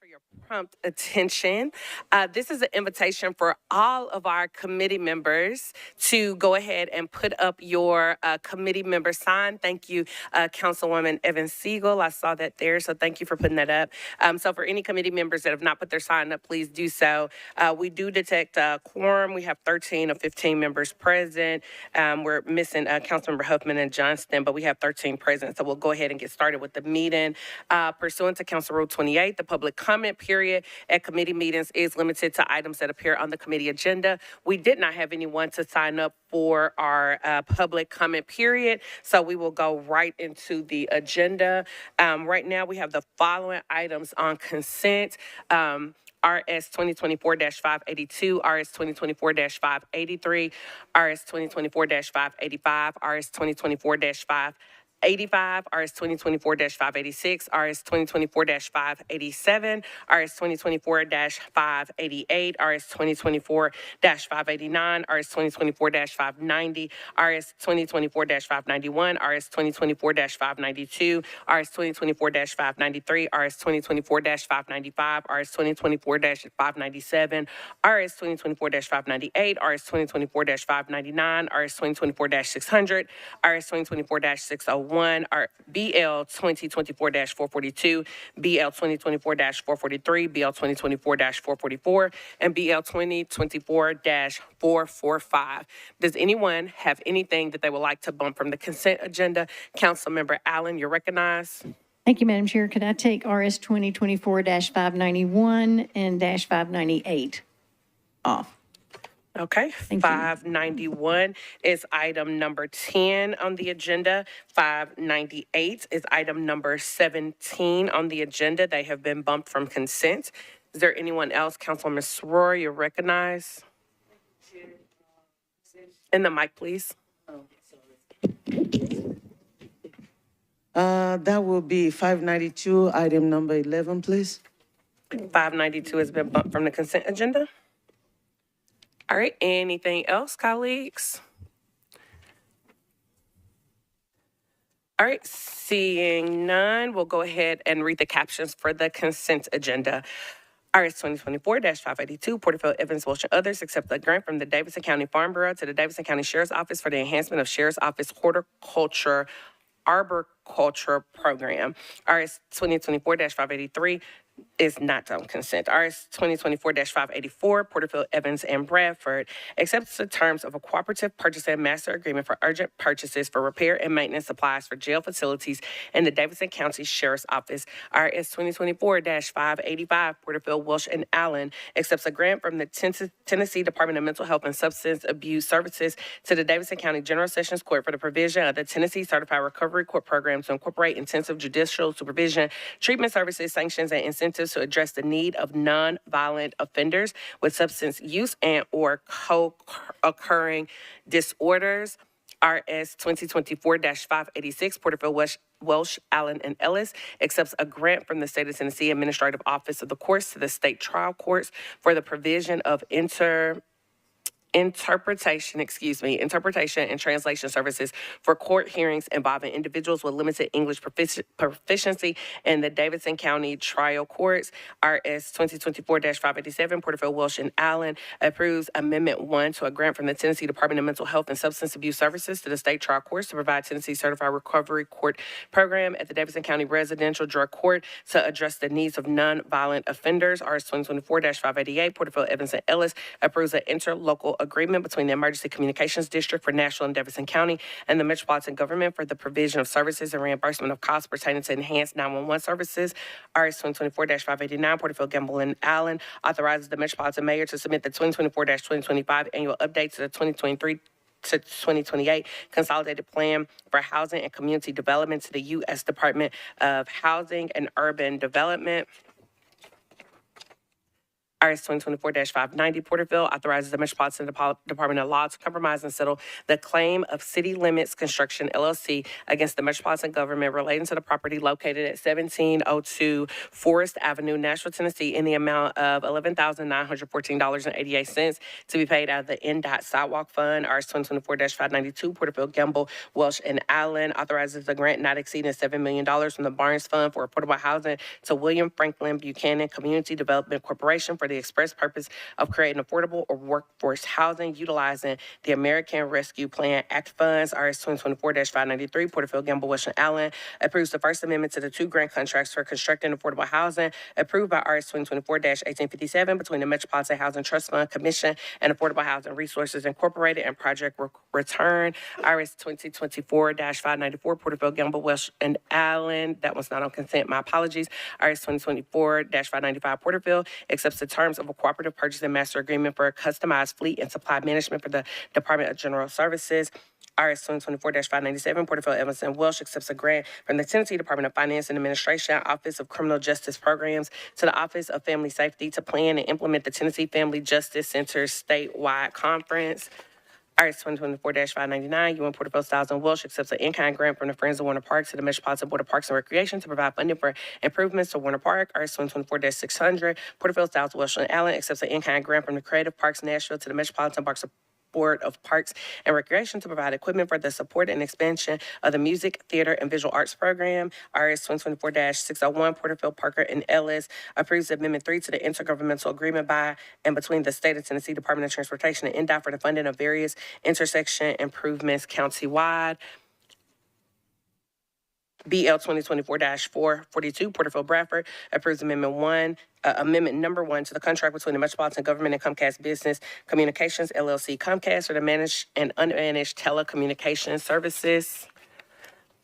For your prompt attention. This is an invitation for all of our committee members to go ahead and put up your committee member sign. Thank you, Councilwoman Evans Siegel. I saw that there, so thank you for putting that up. So for any committee members that have not put their sign up, please do so. We do detect quorum. We have 13 of 15 members present. We're missing Councilmember Huffman and Johnston, but we have 13 present, so we'll go ahead and get started with the meeting. Pursuant to Council Rule 28, the public comment period at committee meetings is limited to items that appear on the committee agenda. We did not have anyone to sign up for our public comment period, so we will go right into the agenda. Right now, we have the following items on consent. RS 2024-582, RS 2024-583, RS 2024-585, RS 2024-585, RS 2024-586, RS 2024-587, RS 2024-588, RS 2024-589, RS 2024-590, RS 2024-591, RS 2024-592, RS 2024-593, RS 2024-595, RS 2024-597, RS 2024-598, RS 2024-599, RS 2024-600, RS 2024-601, BL 2024-442, BL 2024-443, BL 2024-444, and BL 2024-445. Does anyone have anything that they would like to bump from the consent agenda? Councilmember Allen, you're recognized. Thank you, Madam Chair. Could I take RS 2024-591 and -598 off? Okay, 591 is item number 10 on the agenda. 598 is item number 17 on the agenda. They have been bumped from consent. Is there anyone else? Councilwoman Sroor, you're recognized. In the mic, please. That will be 592, item number 11, please. 592 has been bumped from the consent agenda. All right, anything else, colleagues? All right, seeing none, we'll go ahead and read the captions for the consent agenda. RS 2024-582, Porterfield, Evans, Walsh, and others accept the grant from the Davidson County Farm Bureau to the Davidson County Sheriff's Office for the enhancement of Sheriff's Office horticulture arboriculture program. RS 2024-583 is not on consent. RS 2024-584, Porterfield, Evans, and Bradford accepts the terms of a cooperative purchase and master agreement for urgent purchases for repair and maintenance supplies for jail facilities in the Davidson County Sheriff's Office. RS 2024-585, Porterfield, Walsh, and Allen accepts a grant from the Tennessee Department of Mental Health and Substance Abuse Services to the Davidson County General Sessions Court for the provision of the Tennessee Certified Recovery Court Program to incorporate intensive judicial supervision, treatment services, sanctions, and incentives to address the need of non-violent offenders with substance use and or co-occurring disorders. RS 2024-586, Porterfield, Welsh, Allen, and Ellis accepts a grant from the State of Tennessee Administrative Office of the Courts to the state trial courts for the provision of interpretation and translation services for court hearings involving individuals with limited English proficiency in the Davidson County trial courts. RS 2024-587, Porterfield, Walsh, and Allen approves Amendment 1 to a grant from the Tennessee Department of Mental Health and Substance Abuse Services to the state trial courts to provide Tennessee Certified Recovery Court Program at the Davidson County Residential Drug Court to address the needs of non-violent offenders. RS 2024-588, Porterfield, Evans, and Ellis approves an interlocal agreement between the Emergency Communications District for Nashville and Davidson County and the Metropolitan Government for the provision of services and reimbursement of costs pertaining to enhanced 911 services. RS 2024-589, Porterfield, Gamble, and Allen authorizes the Metropolitan Mayor to submit the 2024-2025 annual update to the 2023 to 2028 Consolidated Plan for Housing and Community Development to the U.S. Department of Housing and Urban Development. RS 2024-590, Porterville authorizes the Metropolitan Department of Law to compromise and settle the claim of City Limits Construction LLC against the Metropolitan government relating to the property located at 1702 Forest Avenue, Nashville, Tennessee, in the amount of $11,914.88 to be paid out of the NDOT Sidewalk Fund. RS 2024-592, Porterville, Gamble, Welsh, and Allen authorizes the grant not exceeding $7 million from the Barnes Fund for affordable housing to William Franklin Buchanan Community Development Corporation for the express purpose of creating affordable or workforce housing utilizing the American Rescue Plan Act funds. RS 2024-593, Porterville, Gamble, Welsh, and Allen approves the First Amendment to the 2 grant contracts for constructing affordable housing approved by RS 2024-1857 between the Metropolitan Housing Trust Fund Commission and Affordable Housing Resources Incorporated and Project Return. RS 2024-594, Porterville, Gamble, Welsh, and Allen. That one's not on consent. My apologies. RS 2024-595, Porterville accepts the terms of a cooperative purchase and master agreement for a customized fleet and supply management for the Department of General Services. RS 2024-597, Porterville, Evans, and Welsh accepts a grant from the Tennessee Department of Finance and Administration, Office of Criminal Justice Programs, to the Office of Family Safety to plan and implement the Tennessee Family Justice Center statewide conference. RS 2024-599, UN Porterville, Styles, and Welsh accepts an in-kind grant from the Friends of Warner Park to the Metropolitan Board of Parks and Recreation to provide funding for improvements to Warner Park. RS 2024-600, Porterville, Styles, Welsh, and Allen accepts an in-kind grant from the Creative Parks Nashville to the Metropolitan Board of Parks and Recreation to provide equipment for the support and expansion of the Music, Theater, and Visual Arts Program. RS 2024-601, Porterville, Parker, and Ellis approves Amendment 3 to the intergovernmental agreement by and between the State of Tennessee Department of Transportation and NDOT for the funding of various intersection improvements countywide. BL 2024-442, Porterville, Bradford approves Amendment number 1 to the contract between the Metropolitan Government and Comcast Business Communications, LLC, Comcast, for the managed and unmanaged telecommunications services.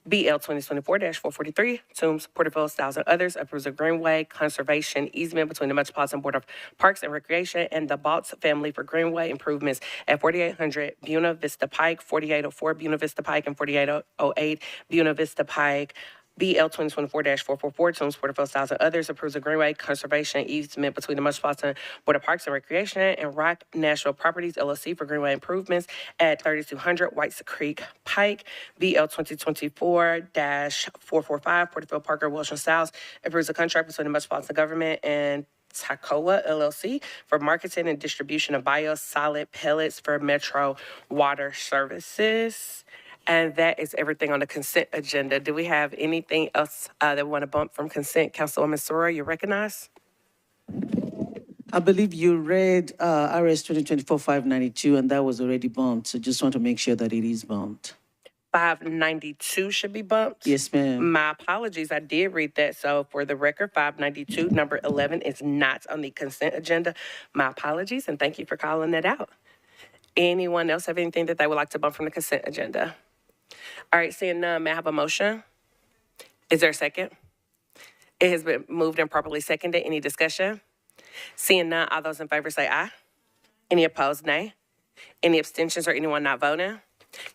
BL 2024-443, Toombs, Porterville, Styles, and others approves a greenway conservation easement between the Metropolitan Board of Parks and Recreation and the Baltz family for greenway improvements at 4800 Buena Vista Pike, 4804 Buena Vista Pike, and 4808 Buena Vista Pike. BL 2024-444, Toombs, Porterville, Styles, and others approves a greenway conservation easement between the Metropolitan Board of Parks and Recreation and Rock National Properties, LLC, for greenway improvements at 3200 Whites Creek Pike. BL 2024-445, Porterville, Parker, Welsh, and Styles approves a contract between the Metropolitan Government and Tacoa, LLC, for marketing and distribution of biosolid pellets for Metro Water Services. And that is everything on the consent agenda. Do we have anything else that we want to bump from consent? Councilwoman Sora, you recognize? I believe you read RS 2024-592, and that was already bumped. So just want to make sure that it is bumped. 592 should be bumped? Yes, ma'am. My apologies, I did read that. So for the record, 592, number 11 is not on the consent agenda. My apologies, and thank you for calling that out. Anyone else have anything that they would like to bump from the consent agenda? All right, seeing none, may I have a motion? Is there a second? It has been moved and properly seconded. Any discussion? Seeing none, all those in favor say aye. Any opposed, nay. Any abstentions or anyone not voting?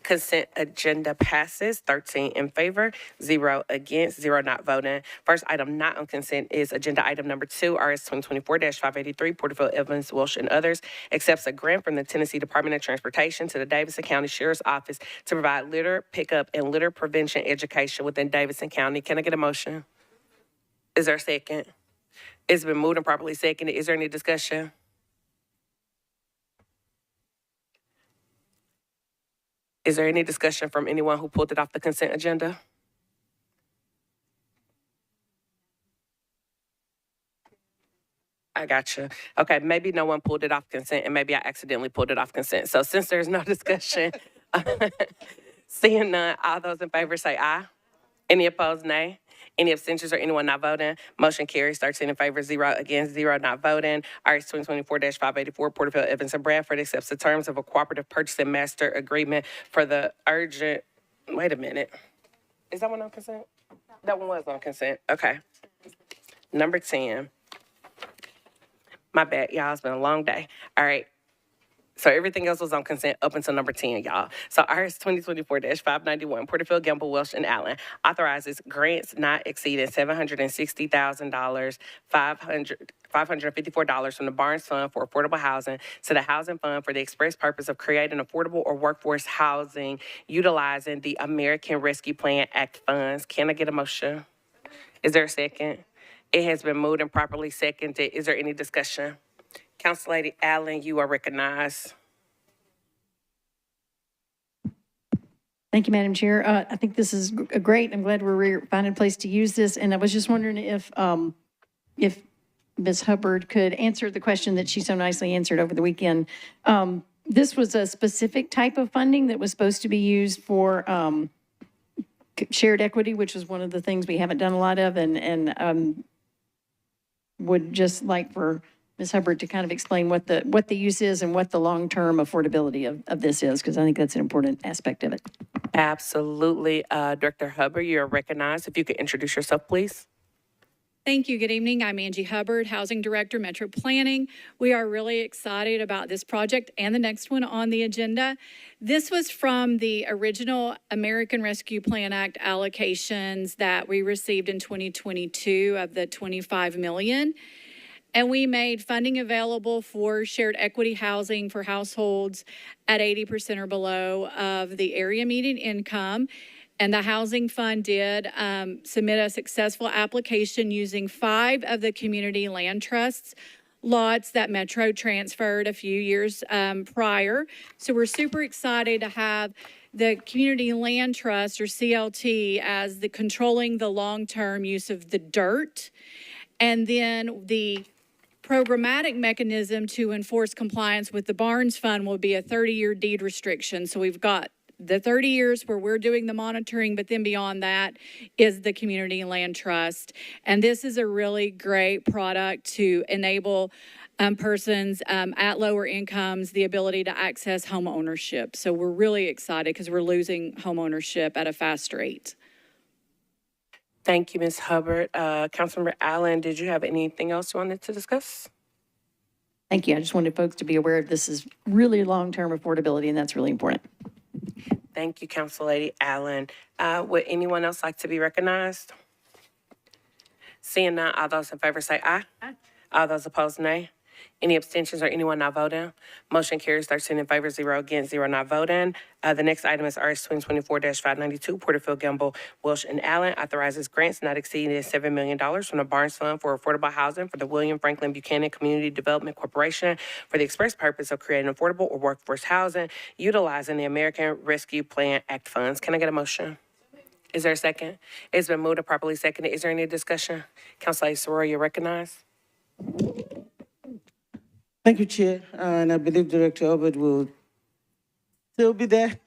Consent agenda passes, 13 in favor, 0 against, 0 not voting. First item not on consent is agenda item number 2, RS 2024-583, Porterville, Evans, Welsh, and others accepts a grant from the Tennessee Department of Transportation to the Davidson County Sheriff's Office to provide litter pickup and litter prevention education within Davidson County. Can I get a motion? Is there a second? It's been moved and properly seconded. Is there any discussion? Is there any discussion from anyone who pulled it off the consent agenda? I got you. Okay, maybe no one pulled it off consent, and maybe I accidentally pulled it off consent. So since there's no discussion, seeing none, all those in favor say aye. Any opposed, nay. Any abstentions or anyone not voting? Motion carries, 13 in favor, 0 against, 0 not voting. RS 2024-584, Porterville, Evans, and Bradford accepts the terms of a cooperative purchase and master agreement for the urgent, wait a minute. Is that one on consent? That one was on consent. Okay. Number 10. My bad, y'all. It's been a long day. All right. So everything else was on consent up until number 10, y'all. So RS 2024-591, Porterfield, Gamble, Welsh, and Allen authorizes grants not exceeding $760,000, $554 from the Barnes Fund for Affordable Housing to the Housing Fund for the express purpose of creating affordable or workforce housing utilizing the American Rescue Plan Act funds. Can I get a motion? Is there a second? It has been moved and properly seconded. Is there any discussion? Council Lady Allen, you are recognized. Thank you, Madam Chair. I think this is great. I'm glad we're finding a place to use this. And I was just wondering if Ms. Hubbard could answer the question that she so nicely answered over the weekend. This was a specific type of funding that was supposed to be used for shared equity, which is one of the things we haven't done a lot of, and would just like for Ms. Hubbard to kind of explain what the use is and what the long-term affordability of this is, because I think that's an important aspect of it. Absolutely. Director Hubbard, you're recognized. If you could introduce yourself, please. Thank you. Good evening. I'm Angie Hubbard, Housing Director, Metro Planning. We are really excited about this project and the next one on the agenda. This was from the original American Rescue Plan Act allocations that we received in 2022 of the $25 million. And we made funding available for shared equity housing for households at 80% or below of the area median income. And the Housing Fund did submit a successful application using 5 of the community land trusts lots that Metro transferred a few years prior. So we're super excited to have the Community Land Trust, or CLT, as the controlling the long-term use of the dirt. And then the programmatic mechanism to enforce compliance with the Barnes Fund will be a 30-year deed restriction. So we've got the 30 years where we're doing the monitoring, but then beyond that is the Community Land Trust. And this is a really great product to enable persons at lower incomes the ability to access home ownership. So we're really excited because we're losing home ownership at a fast rate. Thank you, Ms. Hubbard. Councilmember Allen, did you have anything else you wanted to discuss? Thank you. I just wanted folks to be aware of this is really long-term affordability, and that's really important. Thank you, Council Lady Allen. Would anyone else like to be recognized? Seeing none, all those in favor say aye. Aye. All those opposed, nay. Any abstentions or anyone not voting? Motion carries 13 in favor, 0 against, 0 not voting. The next item is RS 2024-592, Porterfield, Gamble, Welsh, and Allen authorizes grants not exceeding $7 million from the Barnes Fund for Affordable Housing for the William Franklin Buchanan Community Development Corporation for the express purpose of creating affordable or workforce housing utilizing the American Rescue Plan Act funds. Can I get a motion? Is there a second? It's been moved and properly seconded. Is there any discussion? Councilor Soror, you're recognized. Thank you, Chair. And I believe Director Hubbard will still be there.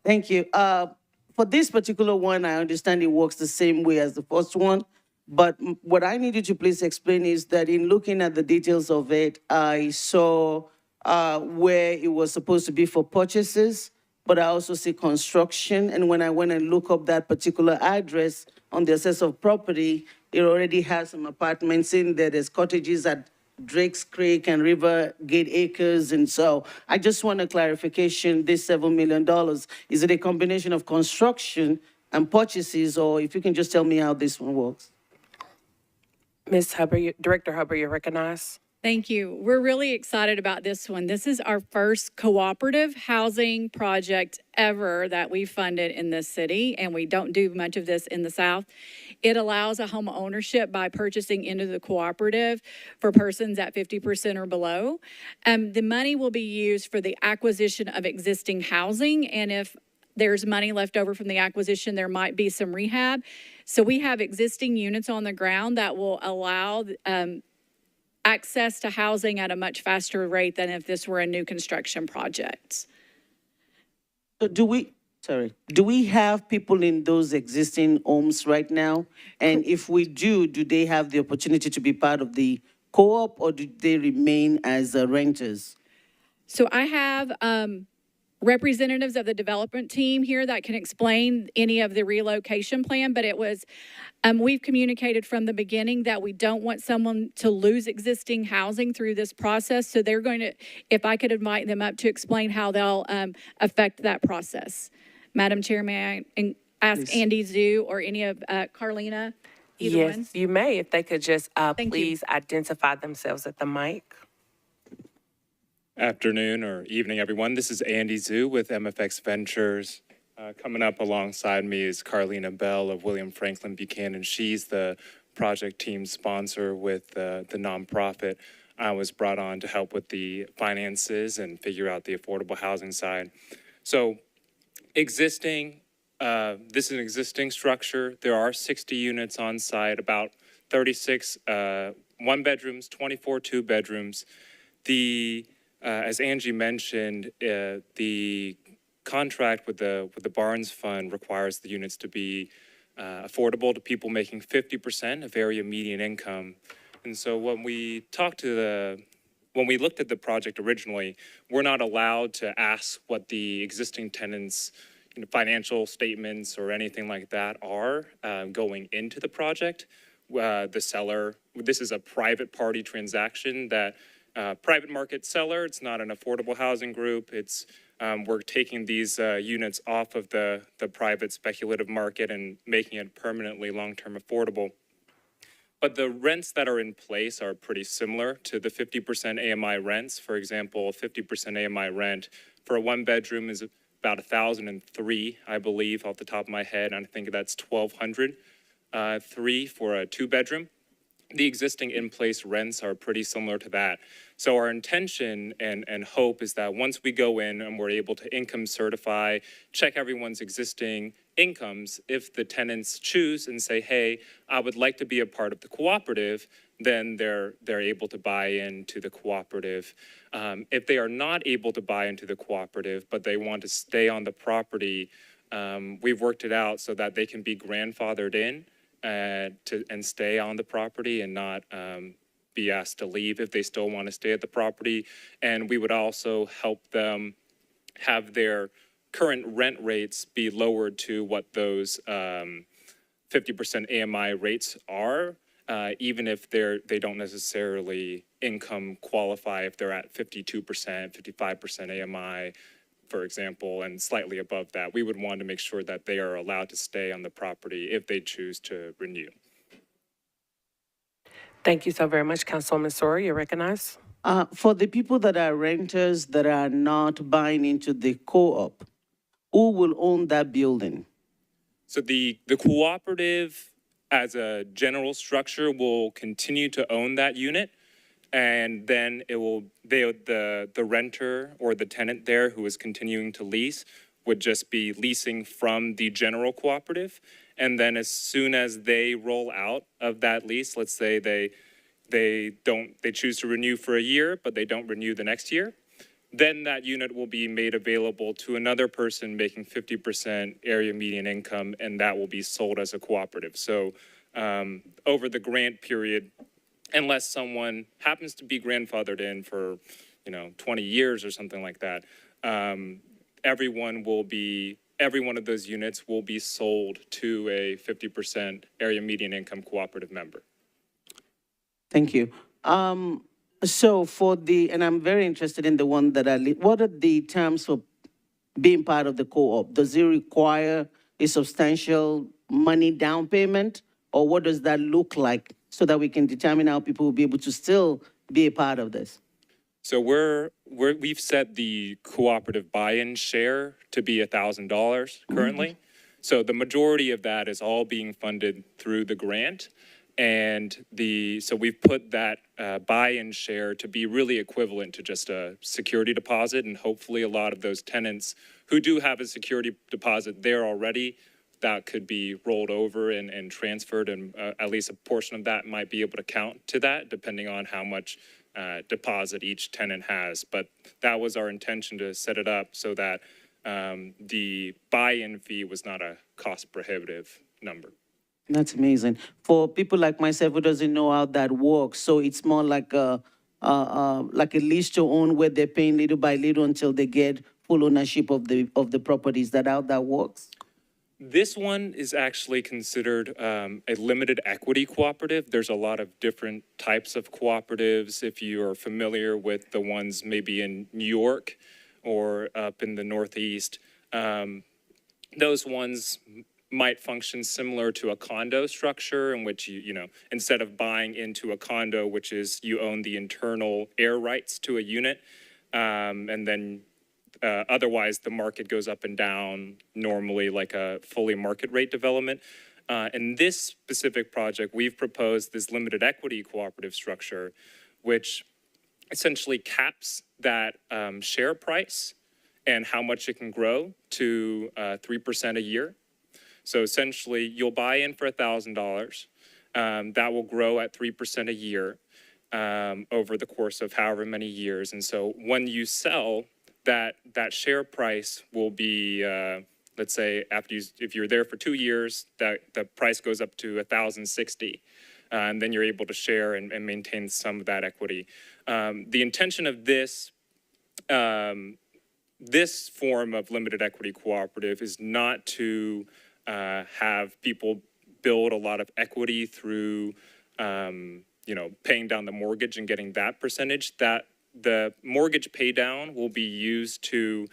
Thank you. For this particular one, I understand it works the same way as the first one. But what I need you to please explain is that in looking at the details of it, I saw where it was supposed to be for purchases, but I also see construction. And when I went and look up that particular address on the assessor of property, it already has some apartments in there. There's cottages at Drake's Creek and River Gate Acres. And so I just want a clarification, this $7 million, is it a combination of construction and purchases, or if you can just tell me how this one works? Ms. Hubbard, Director Hubbard, you're recognized. Thank you. We're really excited about this one. This is our first cooperative housing project ever that we funded in this city, and we don't do much of this in the South. It allows a home ownership by purchasing into the cooperative for persons at 50% or below. The money will be used for the acquisition of existing housing, and if there's money left over from the acquisition, there might be some rehab. So we have existing units on the ground that will allow access to housing at a much faster rate than if this were a new construction project. So do we have people in those existing homes right now? And if we do they have the opportunity to be part of the co-op, or do they remain as renters? So I have representatives of the development team here that can explain any of the relocation plan, but it was, we've communicated from the beginning that we don't want someone to lose existing housing through this process. So they're going to, if I could invite them up to explain how they'll affect that process. Madam Chair, may I ask Please. Andy Zhu or any of Carlina? Either Yes, one? you may, if they could just Thank you. please identify themselves at the mic. Afternoon or evening, everyone. This is Andy Zhu with MFX Ventures. Coming up alongside me is Carlina Bell of William Franklin Buchanan. She's the project team sponsor with the nonprofit. I was brought on to help with the finances and figure out the affordable housing side. So this is an existing structure. There are 60 units on site, about 36 one bedrooms, 24 two bedrooms. As Angie mentioned, the contract with the Barnes Fund requires the units to be affordable to people making 50% of area median income. And so when we looked at the project originally, we're not allowed to ask what the existing tenants' financial statements or anything like that are going into the project. The seller, this is a private party transaction that private market seller. It's not an affordable housing group. It's we're taking these units off of the private speculative market and making it permanently long-term affordable. But the rents that are in place are pretty similar to the 50% AMI rents. For example, 50% AMI rent for a one bedroom is about $1,003, I believe, off the top of my head. And I think that's $1,203 for a two bedroom. The existing in-place rents are pretty similar to that. So our intention and hope is that once we go in and we're able to income certify, check everyone's existing incomes, if the tenants choose and say, hey, I would like to be a part of the cooperative, then they're able to buy into the cooperative. If they are not able to buy into the cooperative, but they want to stay on the property, we've worked it out so that they can be grandfathered in and stay on the property and not be asked to leave if they still want to stay at the property. And we would also help them have their current rent rates be lowered to what those 50% AMI rates are, even if they don't necessarily income qualify if they're at 52%, 55% AMI, for example, and slightly above that. We would want to make sure that they are allowed to stay on the property if they choose to renew. Thank you so very much, Councilwoman Soro. You're recognized. For the people that are renters that are not buying into the co-op, who will own that building? So the cooperative, as a general structure, will continue to own that unit, and then the renter or the tenant there who is continuing to lease would just be leasing from the general cooperative. And then as soon as they roll out of that lease, let's say they choose to renew for a year, but they don't renew the next year, then that unit will be made available to another person making 50% area median income, and that will be sold as a cooperative. So over the grant period, unless someone happens to be grandfathered in for 20 years or something like that, every one of those units will be sold to a 50% area median income cooperative member. Thank you. So and I'm very interested in the one that what are the terms for being part of the co-op? Does it require a substantial money down payment, or what does that look like so that we can determine how people will be able to still be a part of this? So we've set the cooperative buy-in share to be $1,000 currently. Mm-hmm. So the majority of that is all being funded through the grant. And so we've put that buy-in share to be really equivalent to just a security deposit. And hopefully a lot of those tenants who do have a security deposit there already, that could be rolled over and transferred. And at least a portion of that might be able to count to that, depending on how much deposit each tenant has. But that was our intention, to set it up so that the buy-in fee was not a cost prohibitive number. That's amazing. For people like myself who doesn't know how that works, so it's more like a lease to own where they're paying little by little until they get full ownership of the property. Is that how that works? This one is actually considered a limited equity cooperative. There's a lot of different types of cooperatives. If you are familiar with the ones maybe in New York or up in the Northeast, those ones might function similar to a condo structure in which instead of buying into a condo, which is you own the internal air rights to a unit, and then otherwise, the market goes up and down normally like a fully market rate development. In this specific project, we've proposed this limited equity cooperative structure, which essentially caps that share price and how much it can grow to 3% a year. So essentially, you'll buy in for $1,000. That will grow at 3% a year over the course of however many years. And so when you sell, that share price will be, let's say, if you're there for 2 years, that the price goes up to $1,060, and then you're able to share and maintain some of that equity. The intention of this form of limited equity cooperative is not to have people build a lot of equity through, paying down the mortgage and getting that percentage. That the mortgage pay down will be used to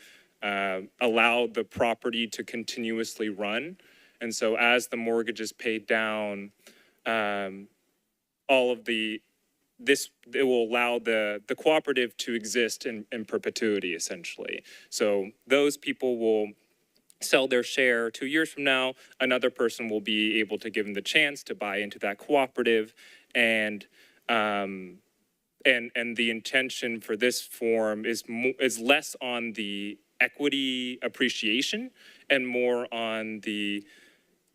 allow the property to continuously run. And so as the mortgage is paid down, it will allow the cooperative to exist in perpetuity, essentially. So those people will sell their share 2 years from now. Another person will be able to give them the chance to buy into that cooperative, and the intention for this form is less on the equity appreciation and more on the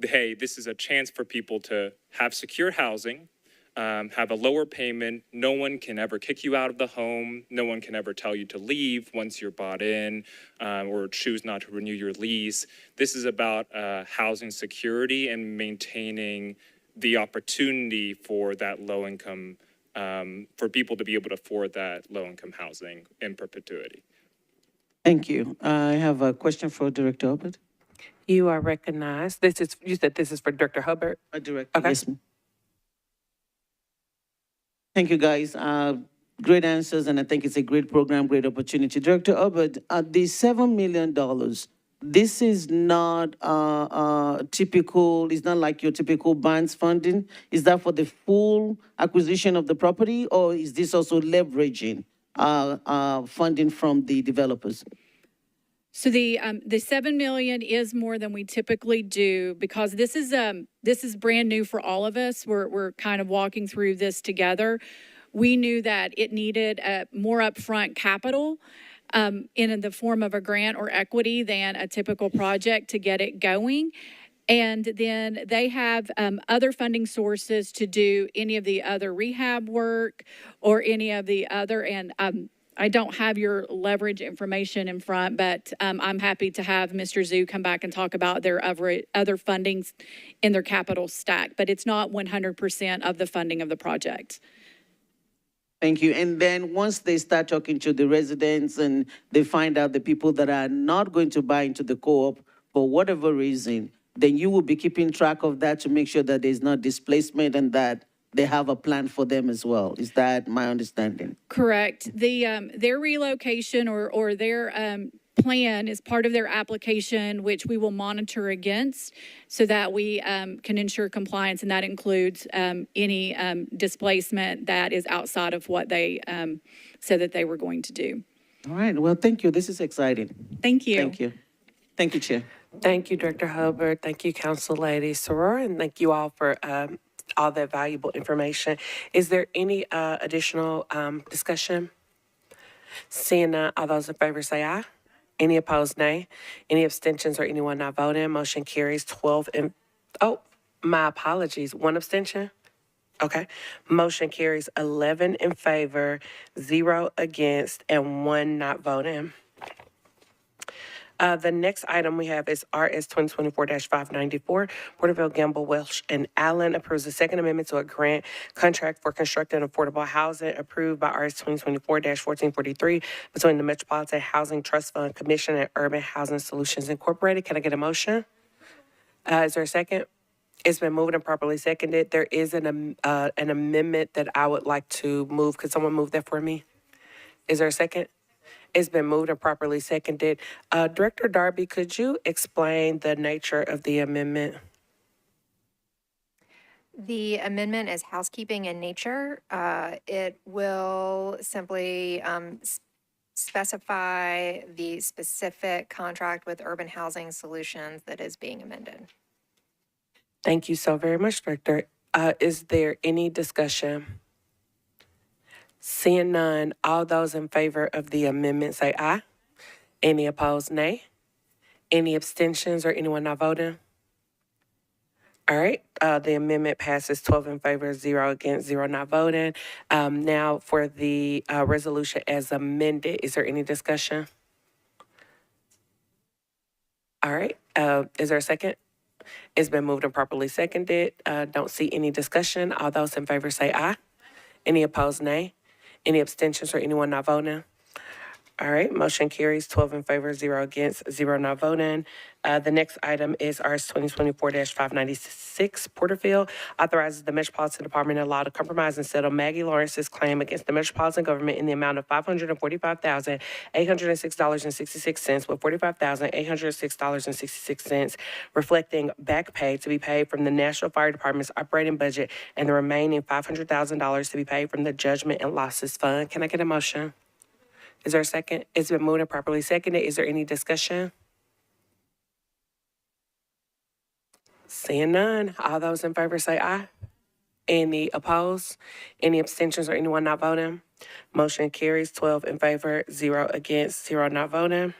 hey, this is a chance for people to have secure housing, have a lower payment. No one can ever kick you out of the home. No one can ever tell you to leave once you're bought in, or choose not to renew your lease. This is about housing security and maintaining the opportunity for that low-income, for people to be able to afford that low-income housing in perpetuity. Thank you. I have a question for Director Hubbard. You are recognized. You said this is for Director Hubbard? Director, Okay. yes, ma'am. Thank you, guys. Great answers, and I think it's a great program, great opportunity. Director Hubbard, the $7 million, this is not typical, it's not like your typical bonds funding. Is that for the full acquisition of the property, or is this also leveraging funding from the developers? So the $7 million is more than we typically do, because this is brand new for all of us. We're kind of walking through this together. We knew that it needed more upfront capital in the form of a grant or equity than a typical project to get it going. And then they have other funding sources to do any of the other rehab work or any of the other, and I don't have your leverage information in front, but I'm happy to have Mr. Zhu come back and talk about their other fundings in their capital stack, but it's not 100% of the funding of the project. Thank you. And then once they start talking to the residents and they find out the people that are not going to buy into the co-op for whatever reason, then you will be keeping track of that to make sure that there's not displacement and that they have a plan for them as well. Is that my understanding? Correct. Their relocation or their plan is part of their application, which we will monitor against so that we can ensure compliance, and that includes any displacement that is outside of what they said that they were going to do. All right. Well, thank you. This is exciting. Thank you. Thank you. Thank you, Chair. Thank you, Director Hubbard. Thank you, Council Lady Soror, and thank you all for all that valuable information. Is there any additional discussion? Seeing none, all those in favor say aye. Any opposed, nay. Any abstentions or anyone not voting? Motion carries 12 in, oh, my apologies, one abstention? Okay. Motion carries 11 in favor, 0 against, and 1 not voting. The next item we have is RS 2024-594. Porterville, Gamble, Welsh, and Allen approves the Second Amendment to a grant contract for constructing affordable housing approved by RS 2024-1443 between the Metropolitan Housing Trust Fund Commission and Urban Housing Solutions Incorporated. Can I get a motion? Is there a second? It's been moved and properly seconded. There is an amendment that I would like to move. Could someone move that for me? Is there a second? It's been moved and properly seconded. Director Darby, could you explain the nature of the amendment? The amendment is housekeeping in nature. It will simply specify the specific contract with Urban Housing Solutions that is being amended. Thank you so very much, Director. Is there any discussion? Seeing none, all those in favor of the amendment say aye. Any opposed, nay. Any abstentions or anyone not voting? All right, the amendment passes 12 in favor, 0 against, 0 not voting. Now for the resolution as amended, is there any discussion? All right, is there a second? It's been moved and properly seconded. Don't see any discussion. All those in favor say aye. Any opposed, nay. Any abstentions or anyone not voting? All right, motion carries 12 in favor, 0 against, 0 not voting. The next item is RS 2024-596, Porterfield, authorizes the Metropolitan Department of Law to compromise and settle Maggie Lawrence's claim against the Metropolitan government in the amount of $545,806.66 with $45,806.66 reflecting back pay to be paid from the Nashville Fire Department's operating budget and the remaining $500,000 to be paid from the Judgment and Losses Fund. Can I get a motion? Is there a second? It's been moved and properly seconded. Is there any discussion? Seeing none, all those in favor say aye. Any opposed? Any abstentions or anyone not voting? Motion carries 12 in favor, 0 against, 0 not voting.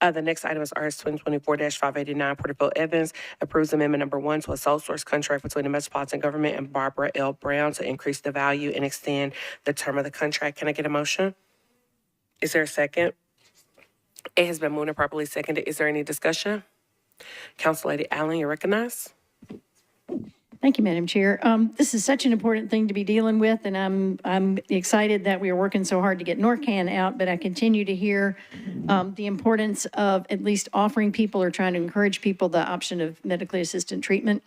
The next item is RS 2024-589, Porterfield Evans approves amendment number 1 to a sole source contract between the Metropolitan Government and Barbara L. Brown to increase the value and extend the term of the contract. Can I get a motion? Is there a second? It has been moved and properly seconded. Is there any discussion? Council Lady Allen, you're recognized. Thank you, Madam Chair. This is such an important thing to be dealing with, and I'm excited that we are working so hard to get NORCAN out, but I continue to hear the importance of at least offering people or trying to encourage people the option of medically assisted treatment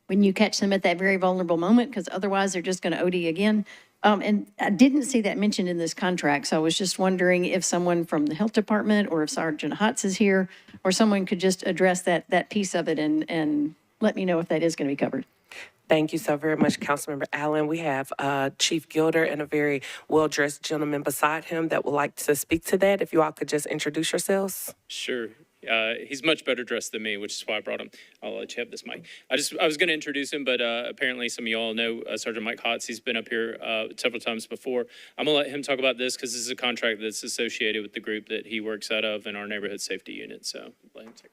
when you catch them at that very vulnerable moment, because otherwise they're just going to OD again. And I didn't see that mentioned in this contract, so I was just wondering if someone from the Health Department or if Sergeant Hotz is here, or someone could just address that piece of it and let me know if that is going to be covered. Thank you so very much, Councilmember Allen. We have Chief Gilder and a very well-dressed gentleman beside him that would like to speak to that. If you all could just introduce yourselves. Sure. He's much better dressed than me, which is why I brought him. I'll let you have this mic. I was going to introduce him, but apparently some of you all know Sergeant Mike Hotz. He's been up here several times before. I'm going to let him talk about this because this is a contract that's associated with the group that he works out of in our neighborhood safety unit. So let him take it.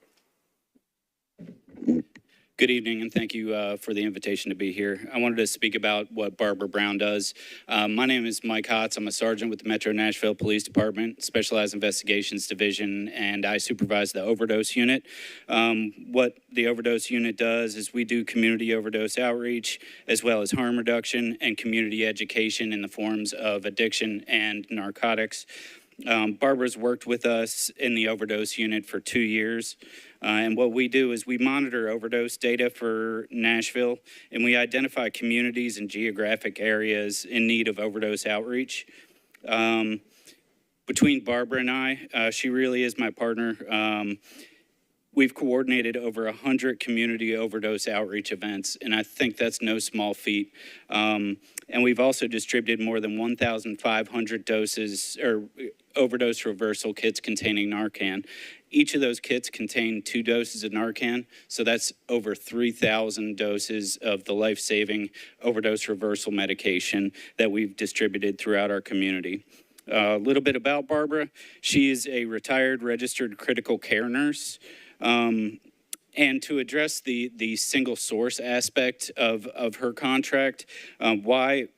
Good evening, and thank you for the invitation to be here. I wanted to speak about what Barbara Brown does. My name is Mike Hotz. I'm a sergeant with the Metro Nashville Police Department, Specialized Investigations Division, and I supervise the overdose unit. What the overdose unit does is we do community overdose outreach, as well as harm reduction and community education in the forms of addiction and narcotics. Barbara's worked with us in the overdose unit for 2 years. And what we do is we monitor overdose data for Nashville, and we identify communities and geographic areas in need of overdose outreach. Between Barbara and I, she really is my partner. We've coordinated over 100 community overdose outreach events, and I think that's no small feat. And we've also distributed more than 1,500 doses or overdose reversal kits containing Narcan. Each of those kits contain 2 doses of Narcan, so that's over 3,000 doses of the life-saving overdose reversal medication that we've distributed throughout our community. A little bit about Barbara. She is a retired registered critical care nurse. And to address the single source aspect of her contract, why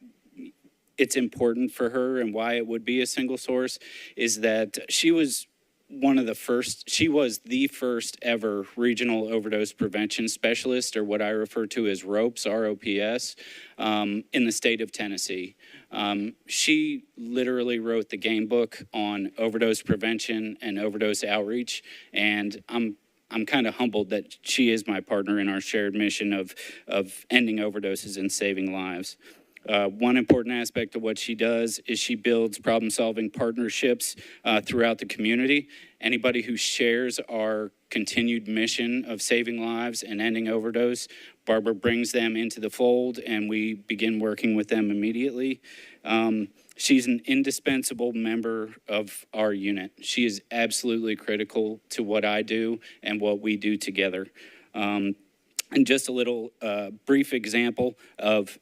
it's important for her and why it would be a single source is that she was the first ever regional overdose prevention specialist, or what I refer to as ROPS, ROPS, in the state of Tennessee. She literally wrote the game book on overdose prevention and overdose outreach, and I'm kind of humbled that she is my partner in our shared mission of ending overdoses and saving lives. One important aspect of what she does is she builds problem-solving partnerships throughout the community. Anybody who shares our continued mission of saving lives and ending overdose, Barbara brings them into the fold, and we begin working with them immediately. She's an indispensable member of our unit. She is absolutely critical to what I do and what we do together. And just a little brief example of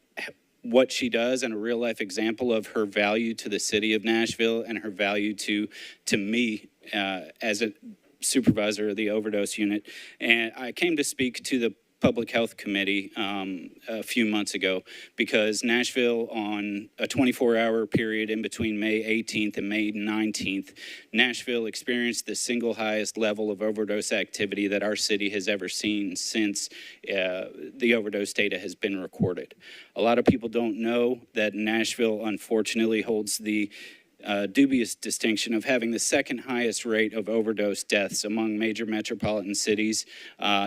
what she does and a real life example of her value to the city of Nashville and her value to me as a supervisor of the overdose unit. And I came to speak to the Public Health Committee a few months ago because Nashville, on a 24-hour period in between May 18th and May 19th, Nashville experienced the single highest level of overdose activity that our city has ever seen since the overdose data has been recorded. A lot of people don't know that Nashville, unfortunately, holds the dubious distinction of having the second highest rate of overdose deaths among major metropolitan cities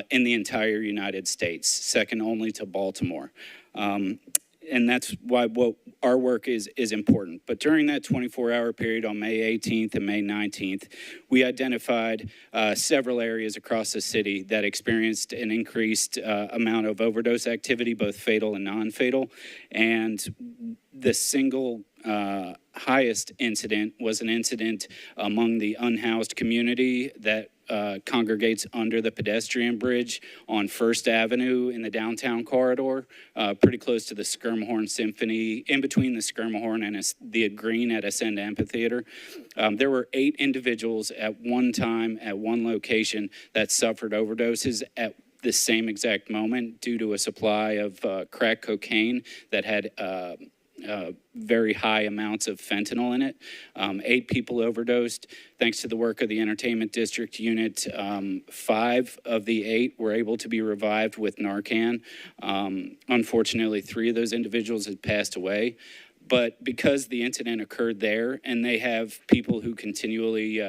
in the entire United States, second only to Baltimore. And that's why what our work is important. But during that 24-hour period on May 18th and May 19th, we identified several areas across the city that experienced an increased amount of overdose activity, both fatal and non-fatal. And the single highest incident was an incident among the unhoused community that congregates under the pedestrian bridge on First Avenue in the downtown corridor, pretty close to the Skirmhorn Symphony, in between the Skirmhorn and the Green at Ascend Amphitheater. There were 8 individuals at one time at one location that suffered overdoses at the same exact moment due to a supply of crack cocaine that had very high amounts of fentanyl in it. 8 people overdosed. Thanks to the work of the Entertainment District Unit, 5 of the 8 were able to be revived with Narcan. Unfortunately, 3 of those individuals had passed away. But because the incident occurred there and they have people who continually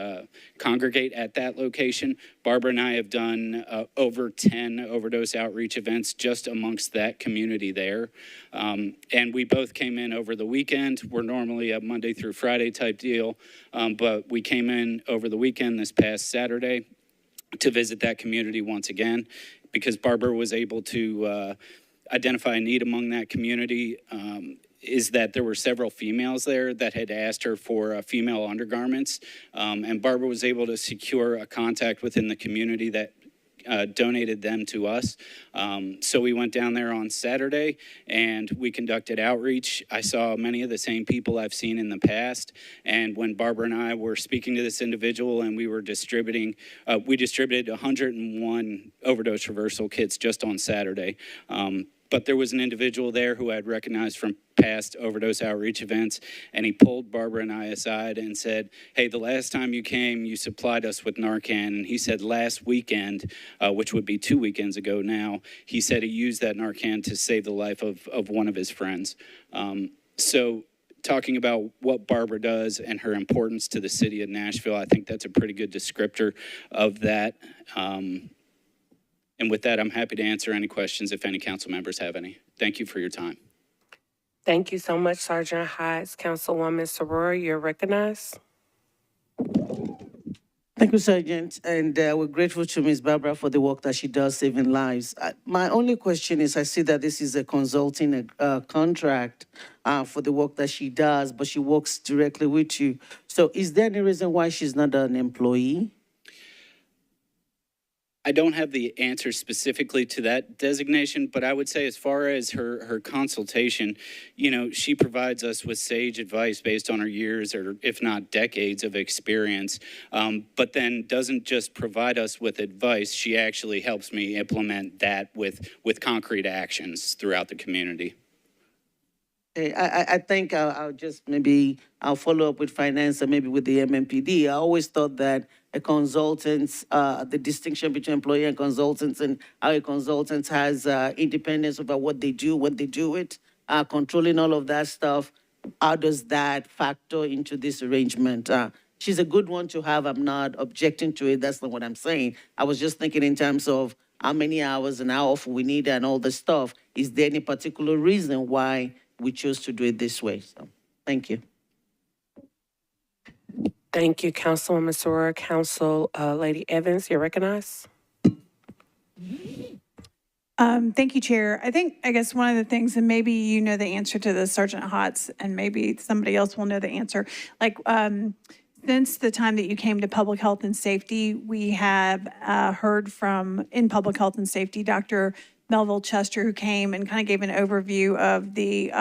congregate at that location, Barbara and I have done over 10 overdose outreach events just amongst that community there. And we both came in over the weekend. We're normally a Monday through Friday type deal, but we came in over the weekend this past Saturday to visit that community once again because Barbara was able to identify a need among that community. Is that there were several females there that had asked her for female undergarments. And Barbara was able to secure a contact within the community that donated them to us. So we went down there on Saturday and we conducted outreach. I saw many of the same people I've seen in the past. And when Barbara and I were speaking to this individual and we were distributing, we distributed 101 overdose reversal kits just on Saturday. But there was an individual there who I'd recognized from past overdose outreach events, and he pulled Barbara and I aside and said, hey, the last time you came, you supplied us with Narcan. And he said last weekend, which would be 2 weekends ago now, he said he used that Narcan to save the life of one of his friends. So talking about what Barbara does and her importance to the city of Nashville, I think that's a pretty good descriptor of that. And with that, I'm happy to answer any questions if any council members have any. Thank you for your time. Thank you so much, Sergeant Hotz. Councilwoman Soror, you're recognized. Thank you, Sergeant. And we're grateful to Ms. Barbara for the work that she does saving lives. My only question is, I see that this is a consulting contract for the work that she does, but she works directly with you. So is there any reason why she's not an employee? I don't have the answer specifically to that designation, but I would say as far as her consultation, you know, she provides us with sage advice based on her years or if not decades of experience, but then doesn't just provide us with advice. She actually helps me implement that with concrete actions throughout the community. I think I'll just I'll follow up with finance and maybe with the MMPD. I always thought that a consultant's, the distinction between employee and consultants and how a consultant has independence about what they do, when they do it, controlling all of that stuff. How does that factor into this arrangement? She's a good one to have. I'm not objecting to it. That's not what I'm saying. I was just thinking in terms of how many hours and how often we need and all this stuff. Is there any particular reason why we chose to do it this way? So, thank you. Thank you, Councilwoman Sora. Council Lady Evans, you're recognized. Thank you, Chair. I guess one of the things, and maybe you know the answer to this, Sergeant Hotz, and maybe somebody else will know the answer. Like, since the time that you came to Public Health and Safety, we have heard from, in Public Health and Safety, Dr. Melville Chester, who came and kind of gave an overview of the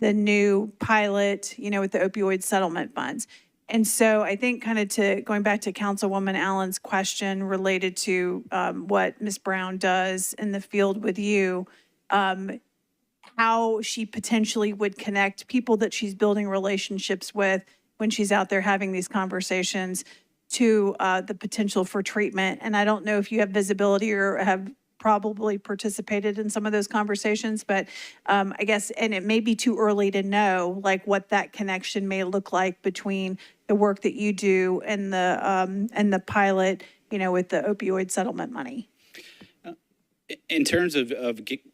new pilot, with the opioid settlement funds. And so I think kind of going back to Councilwoman Allen's question related to what Ms. Brown does in the field with you, how she potentially would connect people that she's building relationships with when she's out there having these conversations to the potential for treatment. And I don't know if you have visibility or have probably participated in some of those conversations, but I guess, and it may be too early to know like what that connection may look like between the work that you do and the pilot, with the opioid settlement money. In terms of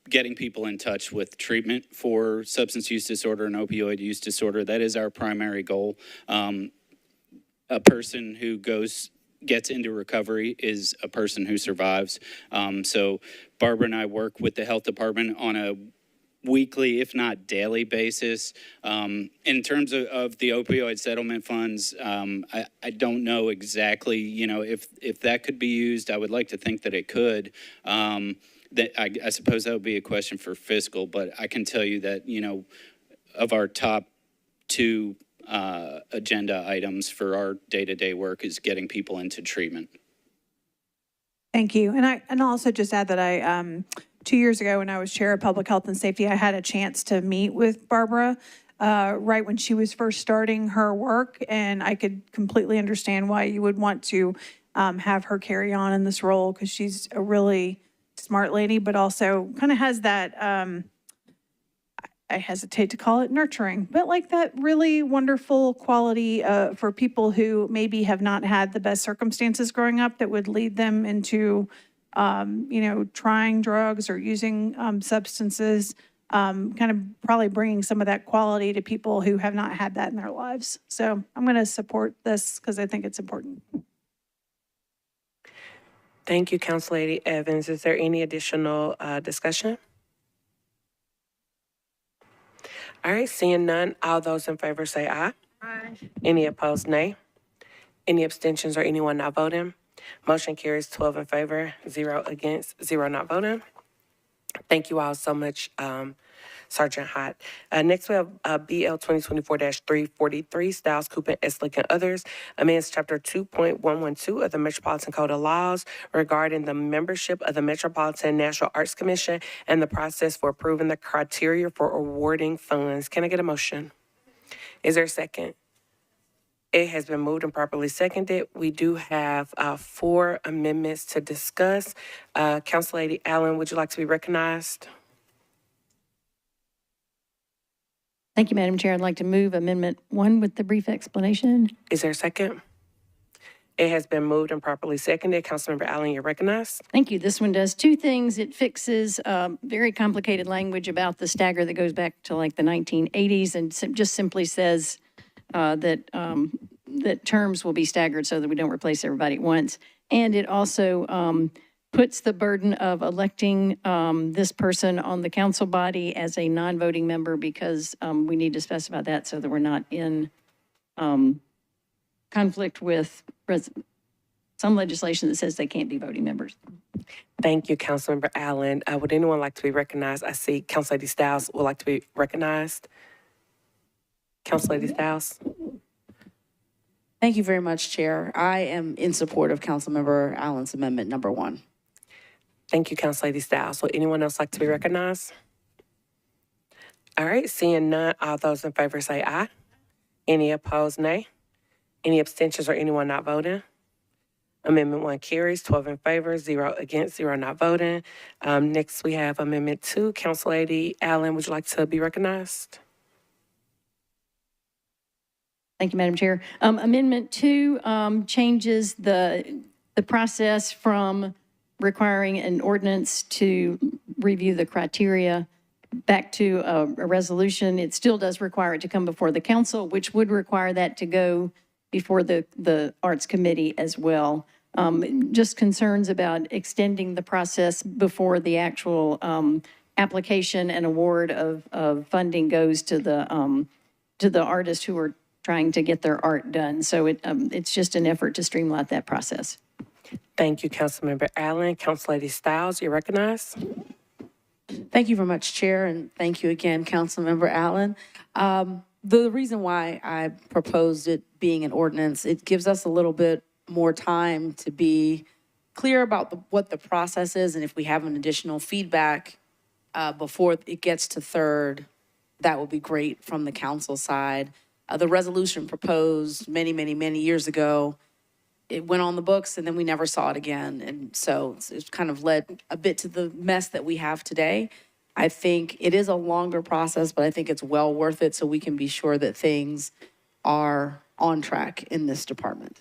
getting people in touch with treatment for substance use disorder and opioid use disorder, that is our primary goal. A person who gets into recovery is a person who survives. So Barbara and I work with the health department on a weekly, if not daily basis. In terms of the opioid settlement funds, I don't know exactly, if that could be used. I would like to think that it could. That I suppose that would be a question for fiscal, but I can tell you that, of our top two agenda items for our day-to-day work is getting people into treatment. Thank you. And I'll also just add that I 2 years ago when I was chair of public health and safety, I had a chance to meet with Barbara right when she was first starting her work, and I could completely understand why you would want to have her carry on in this role, because she's a really smart lady, but also kind of has that I hesitate to call it nurturing, but like that really wonderful quality for people who maybe have not had the best circumstances growing up that would lead them into, trying drugs or using substances, kind of probably bringing some of that quality to people who have not had that in their lives. So I'm going to support this because I think it's important. Thank you, Council Lady Evans. Is there any additional discussion? All right, seeing none, all those in favor say aye. Aye. Any opposed, nay. Any abstentions or anyone not voting? Motion carries 12 in favor, 0 against, 0 not voting. Thank you all so much, Sergeant Hott. Next, we have BL 2024-343, Styles, Cooper, Eslick, and others, amends Chapter 2.112 of the Metropolitan Code of Laws regarding the membership of the Metropolitan National Arts Commission and the process for approving the criteria for awarding funds. Can I get a motion? Is there a second? It has been moved and properly seconded. We do have 4 amendments to discuss. Council Lady Allen, would you like to be recognized? Thank you, Madam Chair. I'd like to move Amendment 1 with the brief explanation. Is there a second? It has been moved and properly seconded. Councilmember Allen, you're recognized. Thank you. This one does 2 things. It fixes very complicated language about the stagger that goes back to like the 1980s and just simply says that terms will be staggered so that we don't replace everybody at once. And it also puts the burden of electing this person on the council body as a non-voting member, because we need to specify that so that we're not in conflict with some legislation that says they can't be voting members. Thank you, Councilmember Allen. Would anyone like to be recognized? I see Council Lady Styles would like to be recognized. Council Lady Styles. Thank you very much, Chair. I am in support of Councilmember Allen's amendment number 1. Thank you, Council Lady Styles. Would anyone else like to be recognized? All right, seeing none, all those in favor say aye. Any opposed, nay. Any abstentions or anyone not voting? Amendment 1 carries, 12 in favor, 0 against, 0 not voting. Next, we have Amendment 2. Council Lady Allen, would you like to be recognized? Thank you, Madam Chair. Amendment 2 changes the process from requiring an ordinance to review the criteria back to a resolution. It still does require it to come before the council, which would require that to go before the Arts Committee as well. Just concerns about extending the process before the actual application and award of funding goes to the artists who are trying to get their art done. So it's just an effort to streamline that process. Thank you, Councilmember Allen. Council Lady Styles, you're recognized. Thank you very much, Chair, and thank you again, Councilmember Allen. The reason why I proposed it being an ordinance, it gives us a little bit more time to be clear about what the process is, and if we have an additional feedback before it gets to third, that would be great from the council side. The resolution proposed many years ago, it went on the books and then we never saw it again. And so it's kind of led a bit to the mess that we have today. I think it is a longer process, but I think it's well worth it so we can be sure that things are on track in this department.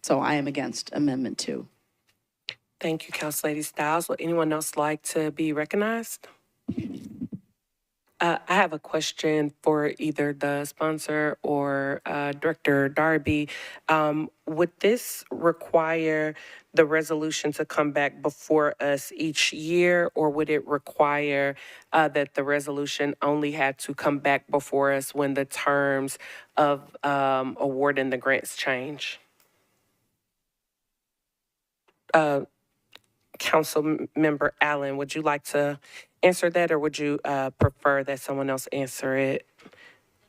So I am against Amendment 2. Thank you, Council Lady Styles. Would anyone else like to be recognized? I have a question for either the sponsor or Director Darby. Would this require the resolution to come back before us each year, or would it require that the resolution only had to come back before us when the terms of awarding the grants change? Council Member Allen, would you like to answer that, or would you prefer that someone else answer it?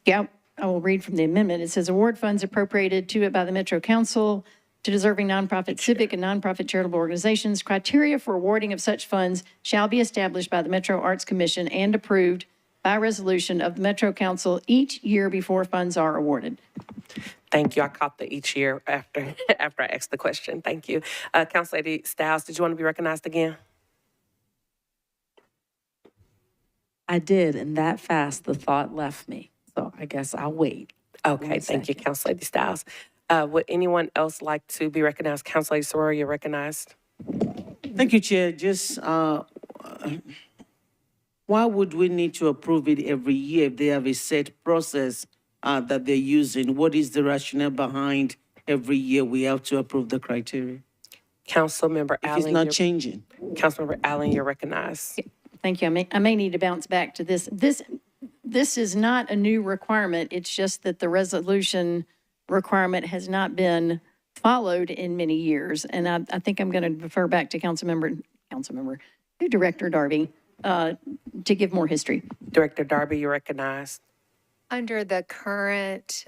Yeah, I will read from the amendment. It says award funds appropriated to it by the Metro Council to deserving nonprofit, civic, and nonprofit charitable organizations. Criteria for awarding of such funds shall be established by the Metro Arts Commission and approved by resolution of the Metro Council each year before funds are awarded. Thank you. I caught the each year after I asked the question. Thank you. Council Lady Styles, did you want to be recognized again? I did, and that fast the thought left me. So I guess I'll wait. Okay, thank you, Council Lady Styles. Would anyone else like to be recognized? Council Lady Soror, you're recognized. Thank you, Chair. Just why would we need to approve it every year if they have a set process that they're using? What is the rationale behind every year we have to approve the criteria? Councilmember If Allen. it's not changing. Councilmember Allen, you're recognized. Thank you. I may need to bounce back to this. This is not a new requirement. It's just that the resolution requirement has not been followed in many years. And I think I'm going to defer back to Director Darby to give more history. Director Darby, you're recognized. Under the current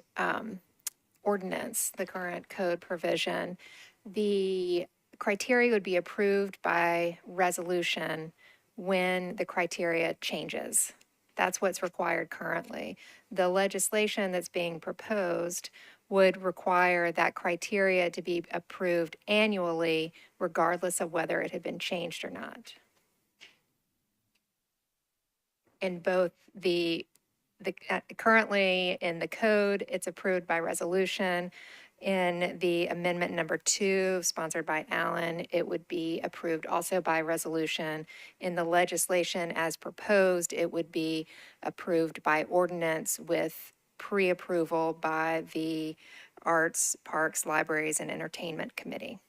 ordinance, the current code provision, the criteria would be approved by resolution when the criteria changes. That's what's required currently. The legislation that's being proposed would require that criteria to be approved annually, regardless of whether it had been changed or not. In both currently in the code, it's approved by resolution. In the amendment number 2, sponsored by Allen, it would be approved also by resolution. In the legislation as proposed, it would be approved by ordinance with pre-approval by the Arts, Parks, Libraries, and Entertainment Committee.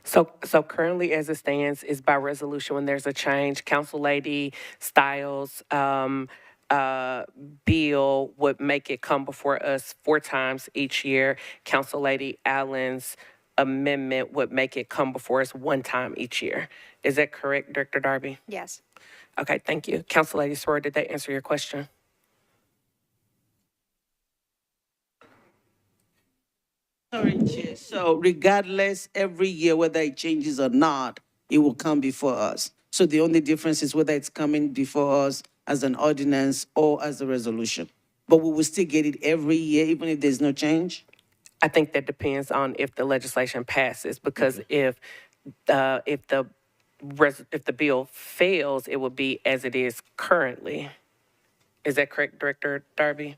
So currently, as it stands, is by resolution when there's a change. Council Lady Styles' bill would make it come before us 4 times each year. Council Lady Allen's amendment would make it come before us 1 time each year. Is that correct, Director Darby? Yes. Okay, thank you. Council Lady Soror, did that answer your question? Sorry, Chair. So regardless, every year, whether it changes or not, it will come before us. So the only difference is whether it's coming before us as an ordinance or as a resolution. But we will still get it every year, even if there's no change? I think that depends on if the legislation passes, because if the bill fails, it will be as it is currently. Is that correct, Director Darby?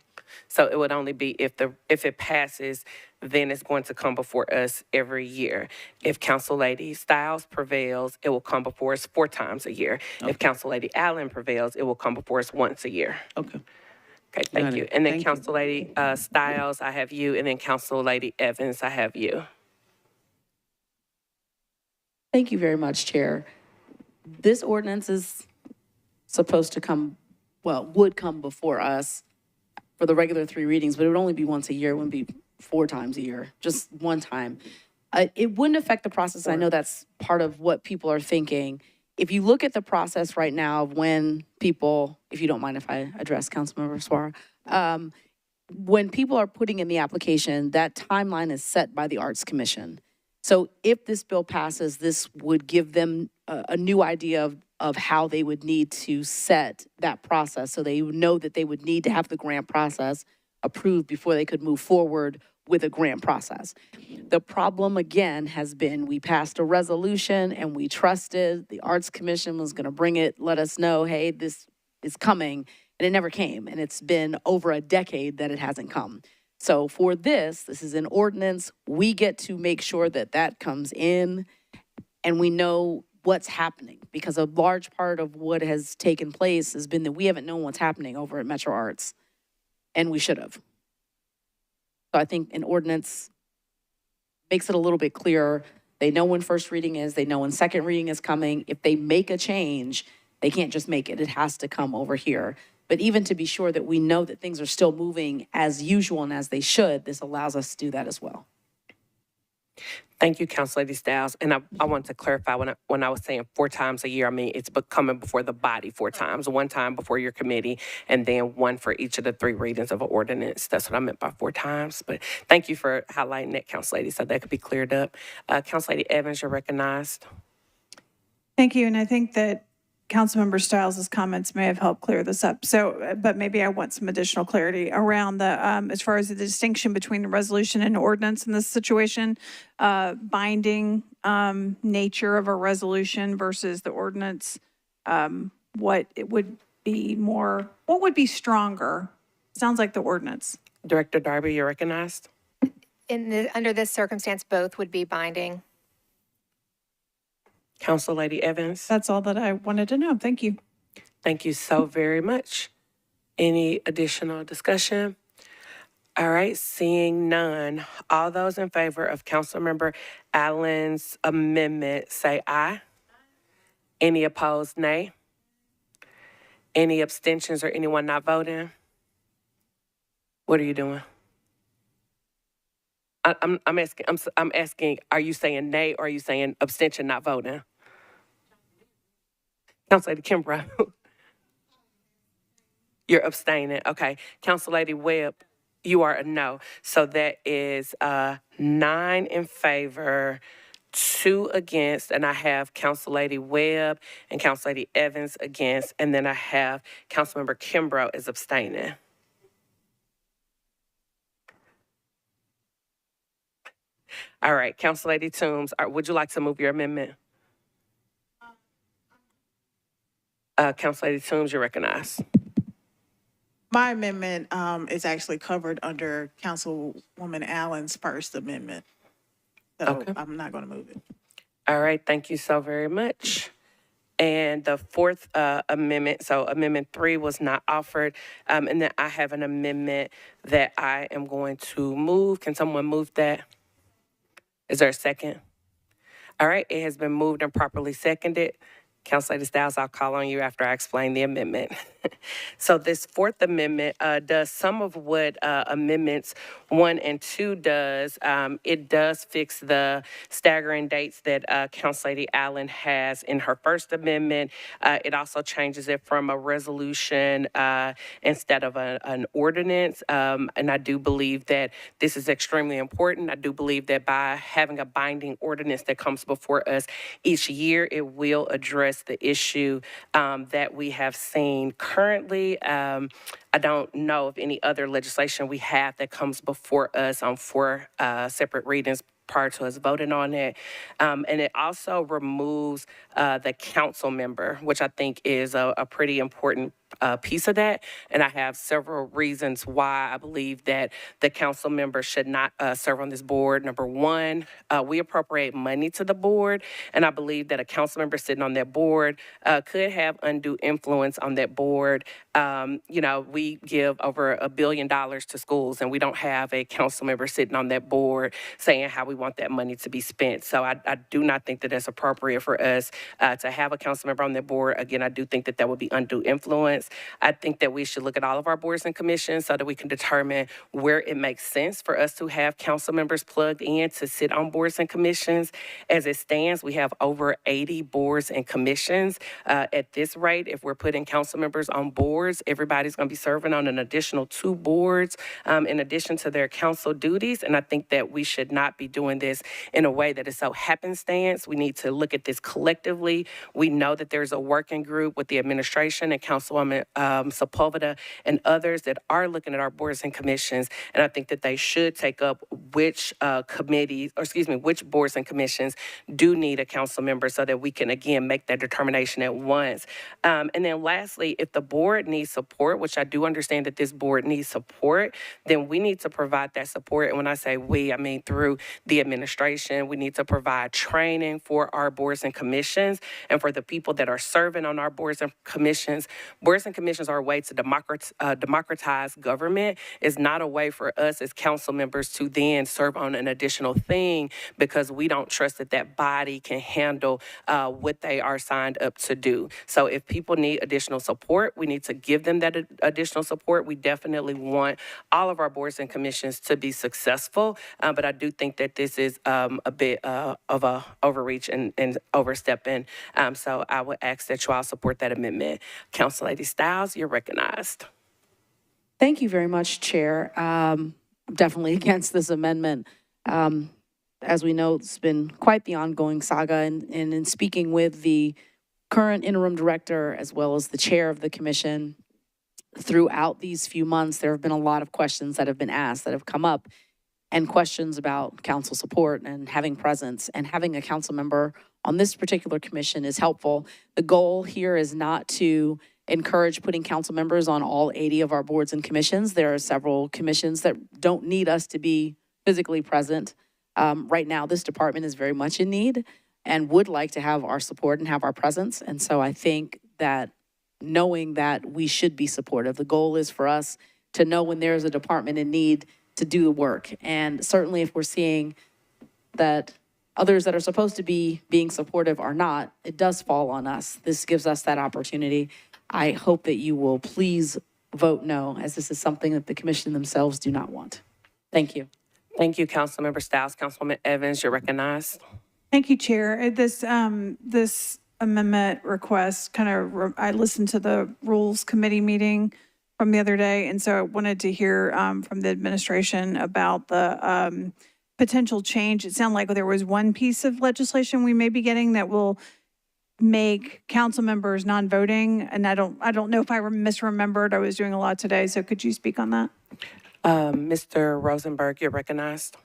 So it would only be if it passes, then it's going to come before us every year. If Council Lady Stiles prevails, it will come before us 4 times a year. If Council Lady Allen prevails, it will come before us once a year. Okay. Okay, thank Got you. it. And then Thank you. Council Lady Stiles, I have you, and then Council Lady Evans, I have you. Thank you very much, Chair. This ordinance is supposed to come, would come before us for the regular 3 readings, but it would only be once a year. It wouldn't be 4 times a year, just one time. It wouldn't affect the process. I know that's part of what people are thinking. If you look at the process right now of when people, if you don't mind if I address Councilmember Suara, when people are putting in the application, that timeline is set by the Arts Commission. So if this bill passes, this would give them a new idea of how they would need to set that process. So they know that they would need to have the grant process approved before they could move forward with a grant process. The problem, again, has been we passed a resolution and we trusted the Arts Commission was going to bring it, let us know, hey, this is coming, and it never came. And it's been over a decade that it hasn't come. So for this is an ordinance. We get to make sure that that comes in and we know what's happening, because a large part of what has taken place has been that we haven't known what's happening over at Metro Arts, and we should have. So I think an ordinance makes it a little bit clearer. They know when first reading is, they know when second reading is coming. If they make a change, they can't just make it. It has to come over here. But even to be sure that we know that things are still moving as usual and as they should, this allows us to do that as well. Thank you, Council Lady Stiles. And I want to clarify, when I was saying 4 times a year, I mean it's coming before the body 4 times. 1 time before your committee, and then 1 for each of the 3 readings of an ordinance. That's what I meant by 4 times. But thank you for highlighting that, Council Lady, so that could be cleared up. Council Lady Evans, you're recognized. Thank you, and I think that Councilmember Stiles' comments may have helped clear this up. So, but maybe I want some additional clarity around the, as far as the distinction between the resolution and ordinance in this situation, binding nature of a resolution versus the ordinance. What it would be more, what would be stronger? Sounds like the ordinance. Director Darby, you're recognized. Under this circumstance, both would be binding. Council Lady Evans. That's all that I wanted to know. Thank you. Thank you so very much. Any additional discussion? All right, seeing none. All those in favor of Councilmember Allen's amendment, say aye. Any opposed, nay. Any abstentions or anyone not voting? What are you doing? I'm asking, are you saying nay or are you saying abstention, not voting? Council Lady Kimbrough. You're abstaining. Okay. Council Lady Webb, you are a no. So that is 9 in favor, 2 against, and I have Council Lady Webb and Council Lady Evans against, and then I have Councilmember Kimbrough is abstaining. All right, Council Lady Toombs, would you like to move your amendment? Council Lady Toombs, you're recognized. My amendment is actually covered under Councilwoman Allen's first amendment. So Okay. I'm not going to move it. All right, thank you so very much. And the 4th amendment, so Amendment 3 was not offered. And then I have an amendment that I am going to move. Can someone move that? Is there a second? All right, it has been moved and properly seconded. Council Lady Stiles, I'll call on you after I explain the amendment. So this 4th amendment does some of what amendments 1 and 2 does. It does fix the staggering dates that Council Lady Allen has in her first amendment. It also changes it from a resolution instead of an ordinance. And I do believe that this is extremely important. I do believe that by having a binding ordinance that comes before us each year, it will address address the issue that we have seen currently. I don't know of any other legislation we have that comes before us on 4 separate readings prior to us voting on it. And it also removes the council member, which I think is a pretty important piece of that. And I have several reasons why I believe that the council member should not serve on this board. Number one, we appropriate money to the board, and I believe that a council member sitting on that board could have undue influence on that board. We give over $1 billion to schools, and we don't have a council member sitting on that board saying how we want that money to be spent. So I do not think that it's appropriate for us to have a council member on that board. Again, I do think that that would be undue influence. I think that we should look at all of our boards and commissions so that we can determine where it makes sense for us to have council members plugged in to sit on boards and commissions. As it stands, we have over 80 boards and commissions. At this rate, if we're putting council members on boards, everybody's going to be serving on an additional 2 boards in addition to their council duties. And I think that we should not be doing this in a way that is so happenstance. We need to look at this collectively. We know that there's a working group with the administration and Councilwoman Sepulveda and others that are looking at our boards and commissions. And I think that they should take up which which boards and commissions do need a council member so that we can, again, make that determination at once. And then lastly, if the board needs support, which I do understand that this board needs support, then we need to provide that support. And when I say we, I mean through the administration. We need to provide training for our boards and commissions and for the people that are serving on our boards and commissions. Boards and commissions are a way to democratize government. It's not a way for us as council members to then serve on an additional thing because we don't trust that that body can handle what they are signed up to do. So if people need additional support, we need to give them that additional support. We definitely want all of our boards and commissions to be successful, but I do think that this is a bit of a overreach and overstepping. So I would ask that you all support that amendment. Council Lady Stiles, you're recognized. Thank you very much, Chair. I'm definitely against this amendment. As we know, it's been quite the ongoing saga, and in speaking with the current interim director as well as the chair of the commission, throughout these few months, there have been a lot of questions that have been asked that have come up, and questions about council support and having presence, and having a council member on this particular commission is helpful. The goal here is not to encourage putting council members on all 80 of our boards and commissions. There are several commissions that don't need us to be physically present. Right now, this department is very much in need and would like to have our support and have our presence. And so I think that knowing that we should be supportive, the goal is for us to know when there's a department in need to do the work. And certainly if we're seeing that others that are supposed to be being supportive are not, it does fall on us. This gives us that opportunity. I hope that you will please vote no, as this is something that the commission themselves do not want. Thank you. Thank you, Councilmember Stiles. Councilwoman Evans, you're recognized. Thank you, Chair. This amendment request I listened to the Rules Committee meeting from the other day, and so I wanted to hear from the administration about the potential change. It sounded like there was one piece of legislation we may be getting that will make council members non-voting, and I don't know if I misremembered. I was doing a lot today, so could you speak on that? Mr. Rosenberg, you're recognized.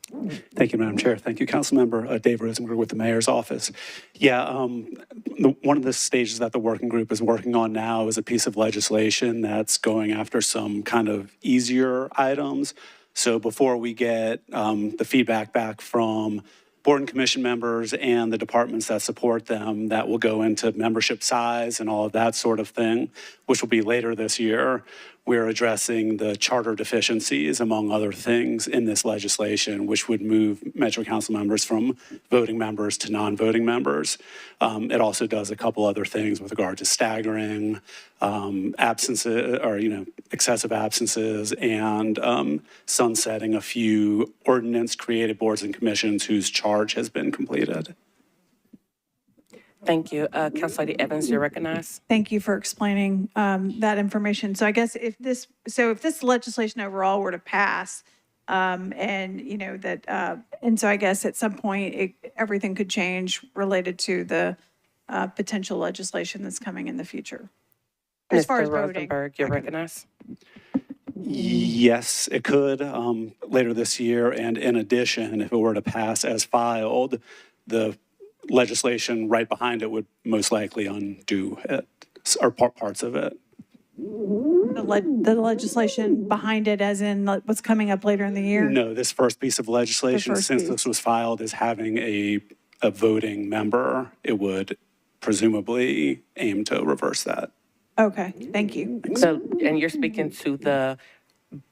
Thank you, Madam Chair. Thank you, Councilmember Dave Rosenberg with the Mayor's Office. Yeah, one of the stages that the working group is working on now is a piece of legislation that's going after some kind of easier items. So before we get the feedback back from board and commission members and the departments that support them, that will go into membership size and all of that sort of thing, which will be later this year. We're addressing the charter deficiencies, among other things, in this legislation, which would move Metro Council members from voting members to non-voting members. It also does a couple other things with regard to staggering absences, or excessive absences, and sunsetting a few ordinance-created boards and commissions whose charge has been completed. Thank you. Council Lady Evans, you're recognized. Thank you for explaining that information. So I guess if this legislation overall were to pass, and so I guess at some point everything could change related to the potential legislation that's coming in the future. As far Mr. as voting. Rosenberg, you're recognized. Yes, it could later this year. And in addition, if it were to pass as filed, the legislation right behind it would most likely undo it, or parts of it. The legislation behind it, as in what's coming up later in the year? No, this first piece of legislation, first since piece. this was filed as having a voting member, it would presumably aim to reverse that. Okay, thank you. So, and you're speaking to the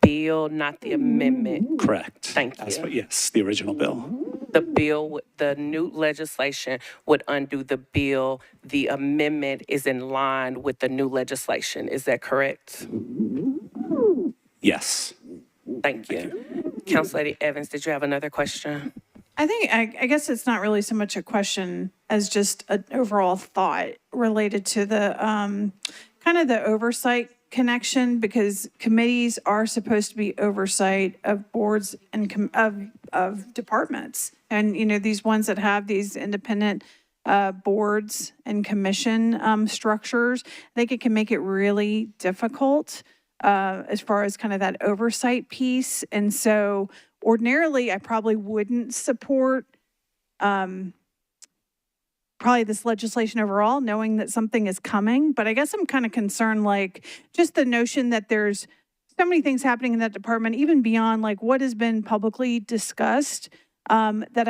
bill, not the amendment. Correct. Thank you. Yes, the original bill. The bill, the new legislation would undo the bill. The amendment is in line with the new legislation. Is that correct? Yes. Thank you. Council Lady Evans, did you have another question? I guess it's not really so much a question as just an overall thought related to the kind of the oversight connection, because committees are supposed to be oversight of boards and of departments. And, you know, these ones that have these independent boards and commission structures, I think it can make it really difficult as far as kind of that oversight piece. And so ordinarily, I probably wouldn't support probably this legislation overall, knowing that something is coming. But I guess I'm kind of concerned, like, just the notion that there's so many things happening in that department, even beyond like what has been publicly discussed, that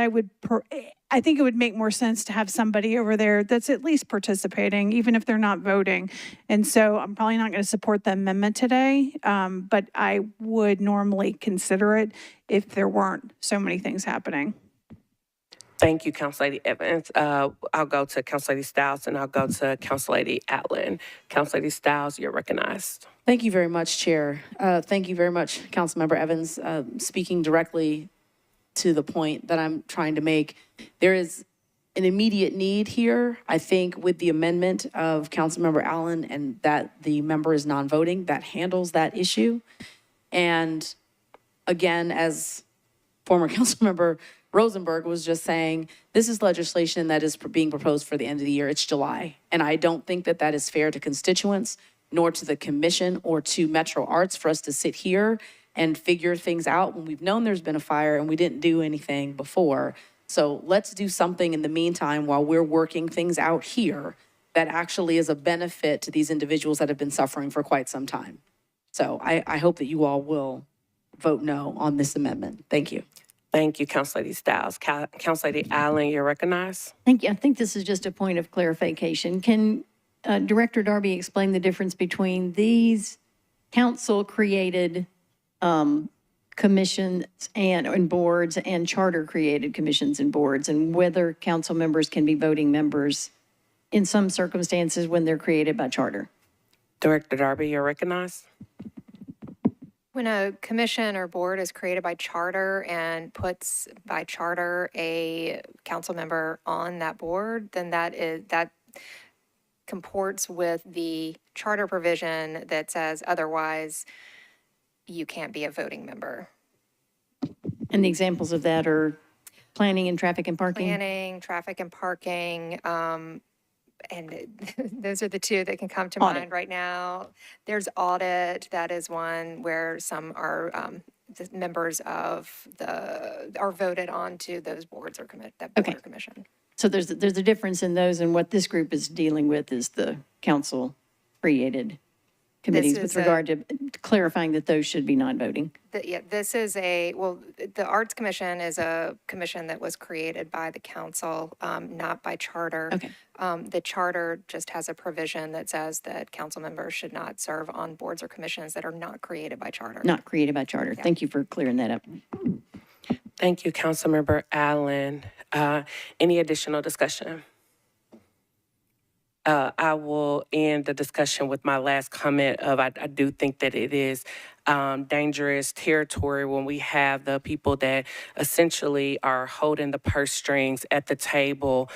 I think it would make more sense to have somebody over there that's at least participating, even if they're not voting. And so I'm probably not going to support the amendment today, but I would normally consider it if there weren't so many things happening. Thank you, Council Lady Evans. I'll go to Council Lady Stiles and I'll go to Council Lady Allen. Council Lady Stiles, you're recognized. Thank you very much, Chair. Thank you very much, Councilmember Evans. Speaking directly to the point that I'm trying to make, there is an immediate need here, I think, with the amendment of Councilmember Allen, and that the member is non-voting, that handles that issue. And again, as former Councilmember Rosenberg was just saying, this is legislation that is being proposed for the end of the year. It's July. And I don't think that that is fair to constituents, nor to the commission or to Metro Arts for us to sit here and figure things out when we've known there's been a fire and we didn't do anything before. So let's do something in the meantime while we're working things out here that actually is a benefit to these individuals that have been suffering for quite some time. So I hope that you all will vote no on this amendment. Thank you. Thank you, Council Lady Stiles. Council Lady Allen, you're recognized. Thank you. I think this is just a point of clarification. Can Director Darby explain the difference between these council-created commissions and boards and charter-created commissions and boards, and whether council members can be voting members in some circumstances when they're created by charter? Director Darby, you're recognized. When a commission or board is created by charter and puts by charter a council member on that board, then that comports with the charter provision that says otherwise you can't be a voting member. And the examples of that are planning and traffic and parking? Planning, traffic and parking, and those are the two that can come to Audit. mind right now. There's audit, that is one where some are the members of are voted on to those boards or that board Okay. or commission. So there's a difference in those, and what this group is dealing with is the council-created committees is with regard to clarifying that those should be non-voting. This is the Arts Commission is a commission that was created by the council, not by charter. Okay. The charter just has a provision that says that council members should not serve on boards or commissions that are not created by charter. Not created by charter. Yeah. Thank you for clearing that up. Thank you, Councilmember Allen. Any additional discussion? I will end the discussion with my last comment of I do think that it is dangerous territory when we have the people that essentially are holding the purse strings at the table,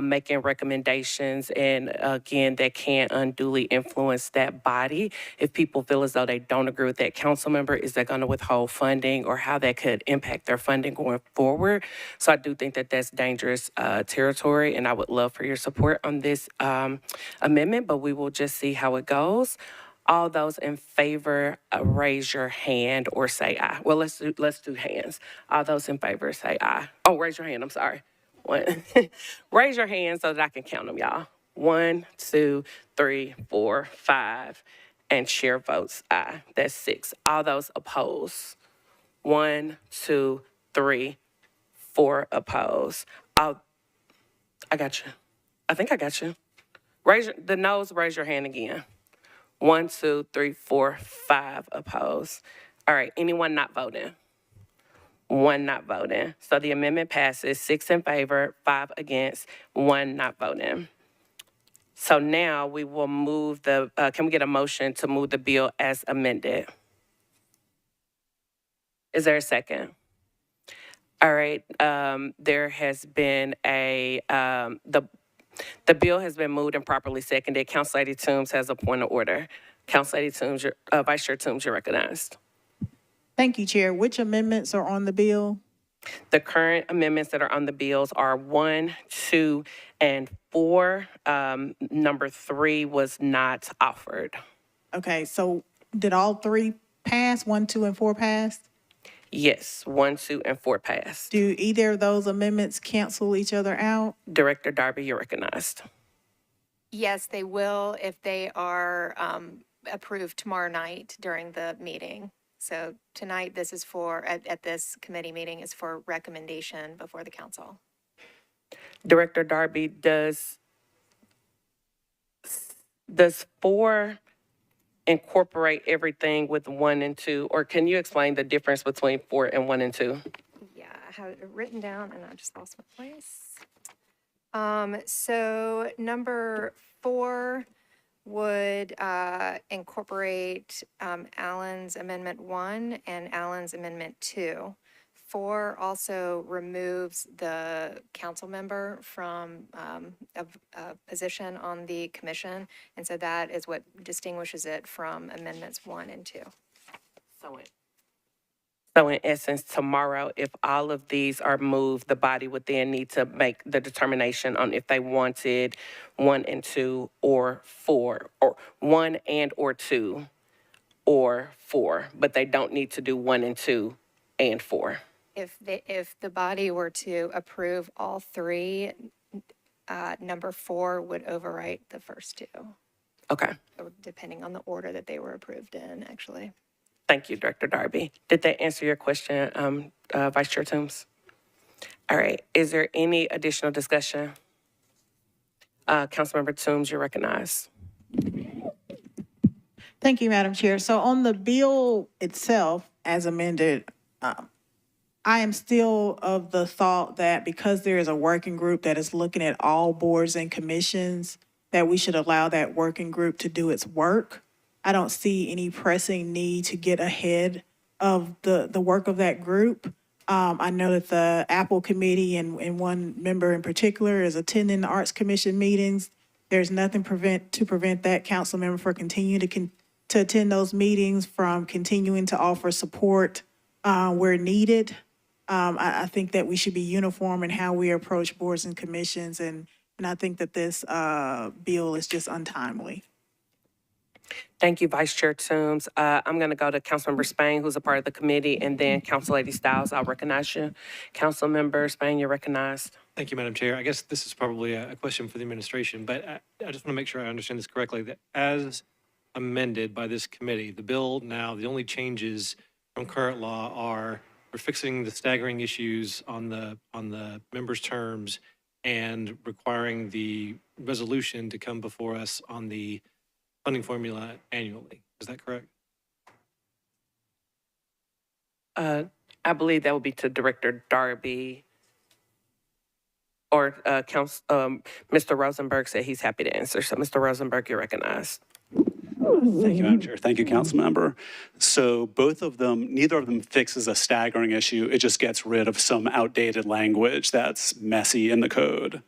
making recommendations, and again, that can't unduly influence that body. If people feel as though they don't agree with that council member, is that going to withhold funding, or how that could impact their funding going forward? So I do think that that's dangerous territory, and I would love for your support on this amendment, but we will just see how it goes. All those in favor, raise your hand or say aye. Well, let's do hands. All those in favor, say aye. Oh, raise your hand. I'm sorry. One. Raise your hand so that I can count them, y'all. 1, 2, 3, 4, 5, and chair votes aye. That's 6. All those opposed. 1, 2, 3, 4 opposed. I got you. I think I got you. The noes, raise your hand again. 1, 2, 3, 4, 5 opposed. All right, anyone not voting? 1 not voting. So the amendment passes, 6 in favor, 5 against, 1 not voting. So now we will move can we get a motion to move the bill as amended? Is there a second? All right, there has been the bill has been moved and properly seconded. Council Lady Toombs has a point of order. Council Lady Toombs, Vice Chair Toombs, you're recognized. Thank you, Chair. Which amendments are on the bill? The current amendments that are on the bills are 1, 2, and 4. Number 3 was not offered. Okay, so did all 3 pass? 1, 2, and 4 pass? Yes, 1, 2, and 4 passed. Do either of those amendments cancel each other out? Director Darby, you're recognized. Yes, they will if they are approved tomorrow night during the meeting. So tonight, this is at this committee meeting, is for recommendation before the council. Director Darby, does 4 incorporate everything with 1 and 2, or can you explain the difference between 4 and 1 and 2? Yeah, I have it written down and I just lost my place. So number 4 would incorporate Allen's Amendment 1 and Allen's Amendment 2. 4 also removes the council member from a position on the commission, and so that is what distinguishes it from Amendments 1 and 2. So in essence, tomorrow, if all of these are moved, the body would then need to make the determination on if they wanted 1 and 2 or 4, or 1 and or 2 or 4, but they don't need to do 1 and 2 and 4. If the body were to approve all 3, number 4 would overwrite the first 2. Okay. So depending on the order that they were approved in, actually. Thank you, Director Darby. Did that answer your question, Vice Chair Toombs? All right. Is there any additional discussion? Councilmember Toombs, you're recognized. Thank you, Madam Chair. So on the bill itself, as amended, I am still of the thought that because there is a working group that is looking at all boards and commissions, that we should allow that working group to do its work. I don't see any pressing need to get ahead of the work of that group. I know that the Apple Committee and one member in particular is attending the Arts Commission meetings. There's nothing to prevent that council member from continuing to attend those meetings, from continuing to offer support where needed. I think that we should be uniform in how we approach boards and commissions, and I think that this bill is just untimely. Thank you, Vice Chair Toombs. I'm going to go to Councilmember Spain, who's a part of the committee, and then Council Lady Styles. I'll recognize you. Councilmember Spain, you're recognized. Thank you, Madam Chair. I guess this is probably a question for the administration, but I just want to make sure I understand this correctly, that as amended by this committee, the bill now, the only changes from current law are we're fixing the staggering issues on the members' terms and requiring the resolution to come before us on the funding formula annually. Is that correct? I believe that would be to Director Darby, or Mr. Rosenberg said he's happy to answer. So Mr. Rosenberg, you're recognized. Thank you, Madam Chair. Thank you, Council Member. So both of them, neither of them fixes a staggering issue. It just gets rid of some outdated language that's messy in the code.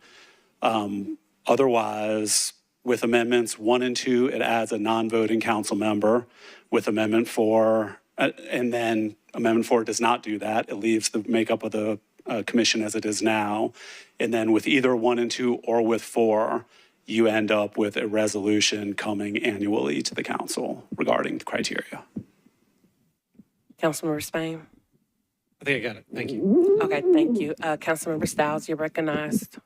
Otherwise, with amendments 1 and 2, it adds a non-voting council member. With amendment 4, and then amendment 4 does not do that. It leaves the makeup of the commission as it is now. And then with either 1 and 2 or with 4, you end up with a resolution coming annually to the council regarding the criteria. Councilmember Spain? I think I got it. Thank you. Okay, thank you. Councilmember Styles, you're recognized.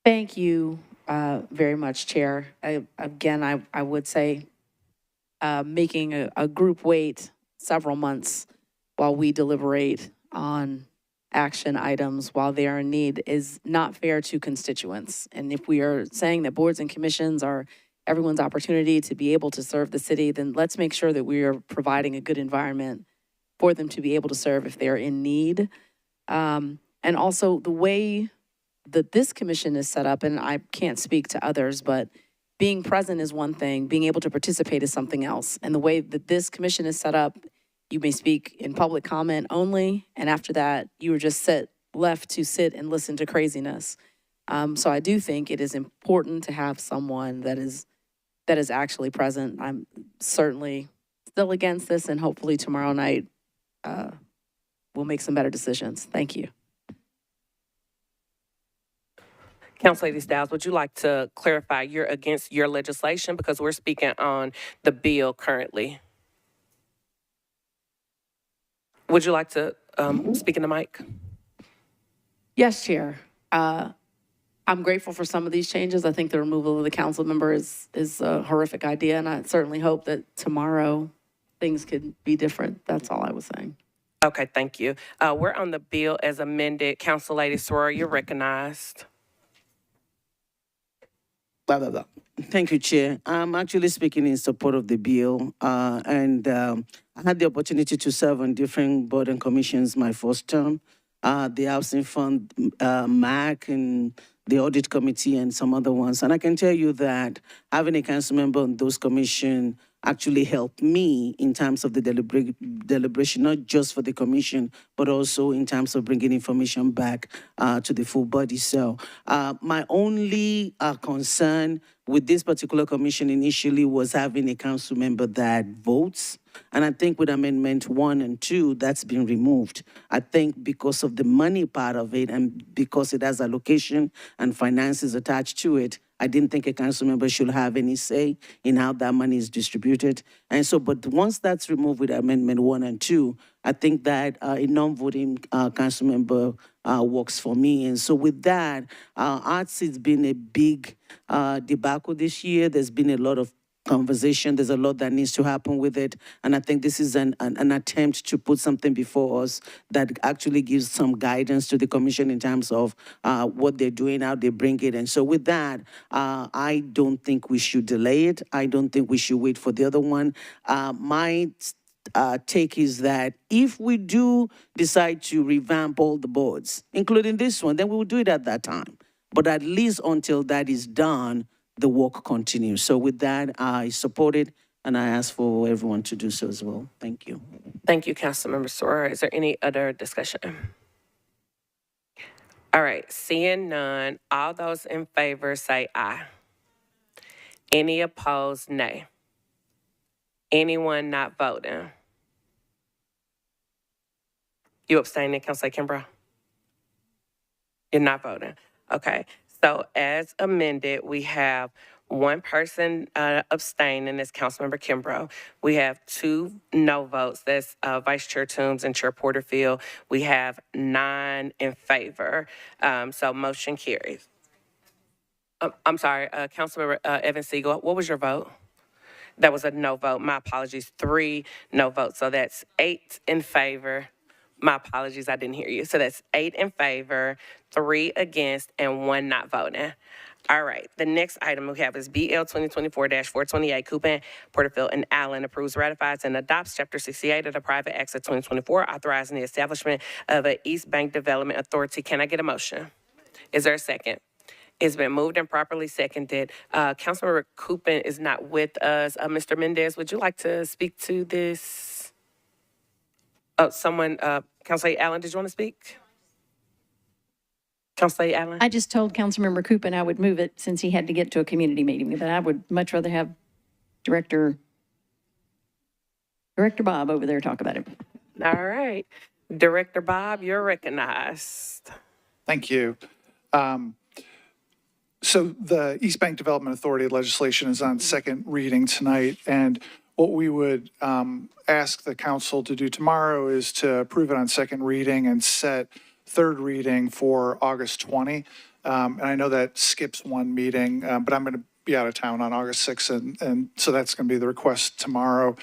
Thank you very much, Chair. I would say making a group wait several months while we deliberate on action items while they are in need is not fair to constituents. And if we are saying that boards and commissions are everyone's opportunity to be able to serve the city, then let's make sure that we are providing a good environment for them to be able to serve if they are in need. And also the way that this commission is set up, and I can't speak to others, but being present is one thing, being able to participate is something else. And the way that this commission is set up, you may speak in public comment only, and after that, you are just left to sit and listen to craziness. So I do think it is important to have someone that is actually present. I'm certainly still against this, and hopefully tomorrow night we'll make some better decisions. Thank you. Council Lady Styles, would you like to clarify you're against your legislation because we're speaking on the bill currently? Would you like to speak in the mic? Yes, Chair. I'm grateful for some of these changes. I think the removal of the council member is a horrific idea, and I certainly hope that tomorrow things could be different. That's all I was saying. Okay, thank you. We're on the bill as amended. Council Lady Soror, you're recognized. Blah, blah, blah. Thank you, Chair. I'm actually speaking in support of the bill, and I had the opportunity to serve on different board and commissions my first term, the Housing Fund, MAC, and the Audit Committee, and some other ones. And I can tell you that having a council member on those commissions actually helped me in terms of the deliberation, not just for the commission, but also in terms of bringing information back to the full body. So my only concern with this particular commission initially was having a council member that votes. And I think with Amendment 1 and 2, that's been removed. I think because of the money part of it and because it has allocation and finances attached to it, I didn't think a council member should have any say in how that money is distributed. And so, but once that's removed with Amendment 1 and 2, I think that a non-voting council member works for me. And so with that, arts has been a big debacle this year. There's been a lot of conversation. There's a lot that needs to happen with it. And I think this is an attempt to put something before us that actually gives some guidance to the commission in terms of what they're doing, how they bring it. And so with that, I don't think we should delay it. I don't think we should wait for the other one. My take is that if we do decide to revamp all the boards, including this one, then we will do it at that time. But at least until that is done, the work continues. So with that, I support it, and I ask for everyone to do so as well. Thank you. Thank you, Councilmember Soror. Is there any other discussion? All right, seeing none, all those in favor say aye. Any opposed, nay. Anyone not voting? You abstaining, Councilor Kimbrough? You're not voting. Okay. So as amended, we have one person abstaining, that's Councilmember Kimbrough. We have 2 no votes, that's Vice Chair Toombs and Chair Porterfield. We have 9 in favor. So motion carries. I'm sorry, Councilmember Evan Siegel, what was your vote? That was a no vote. My apologies. 3 no votes. So that's 8 in favor. My apologies, I didn't hear you. So that's 8 in favor, 3 against, and 1 not voting. All right, the next item we have is BL 2024-428, Coupon, Porterfield, and Allen approves, ratifies, and adopts Chapter 68 of the Private Acts of 2024, authorizing the establishment of an East Bank Development Authority. Can I get a motion? Is there a second? It's been moved and properly seconded. Councilmember Coopin is not with us. Mr. Mendez, would you like to speak to this? Oh, someone, Councilor Allen, did you want to speak? Councilor Allen? I just told Councilmember Coopin I would move it since he had to get to a community meeting, but I would much rather have Director Bob over there talk about it. All right. Director Bob, you're recognized. Thank you. So the East Bank Development Authority legislation is on second reading tonight, and what we would ask the council to do tomorrow is to approve it on second reading and set third reading for August 20. And I know that skips one meeting, but I'm going to be out of town on August 6th, and so that's going to be the request tomorrow.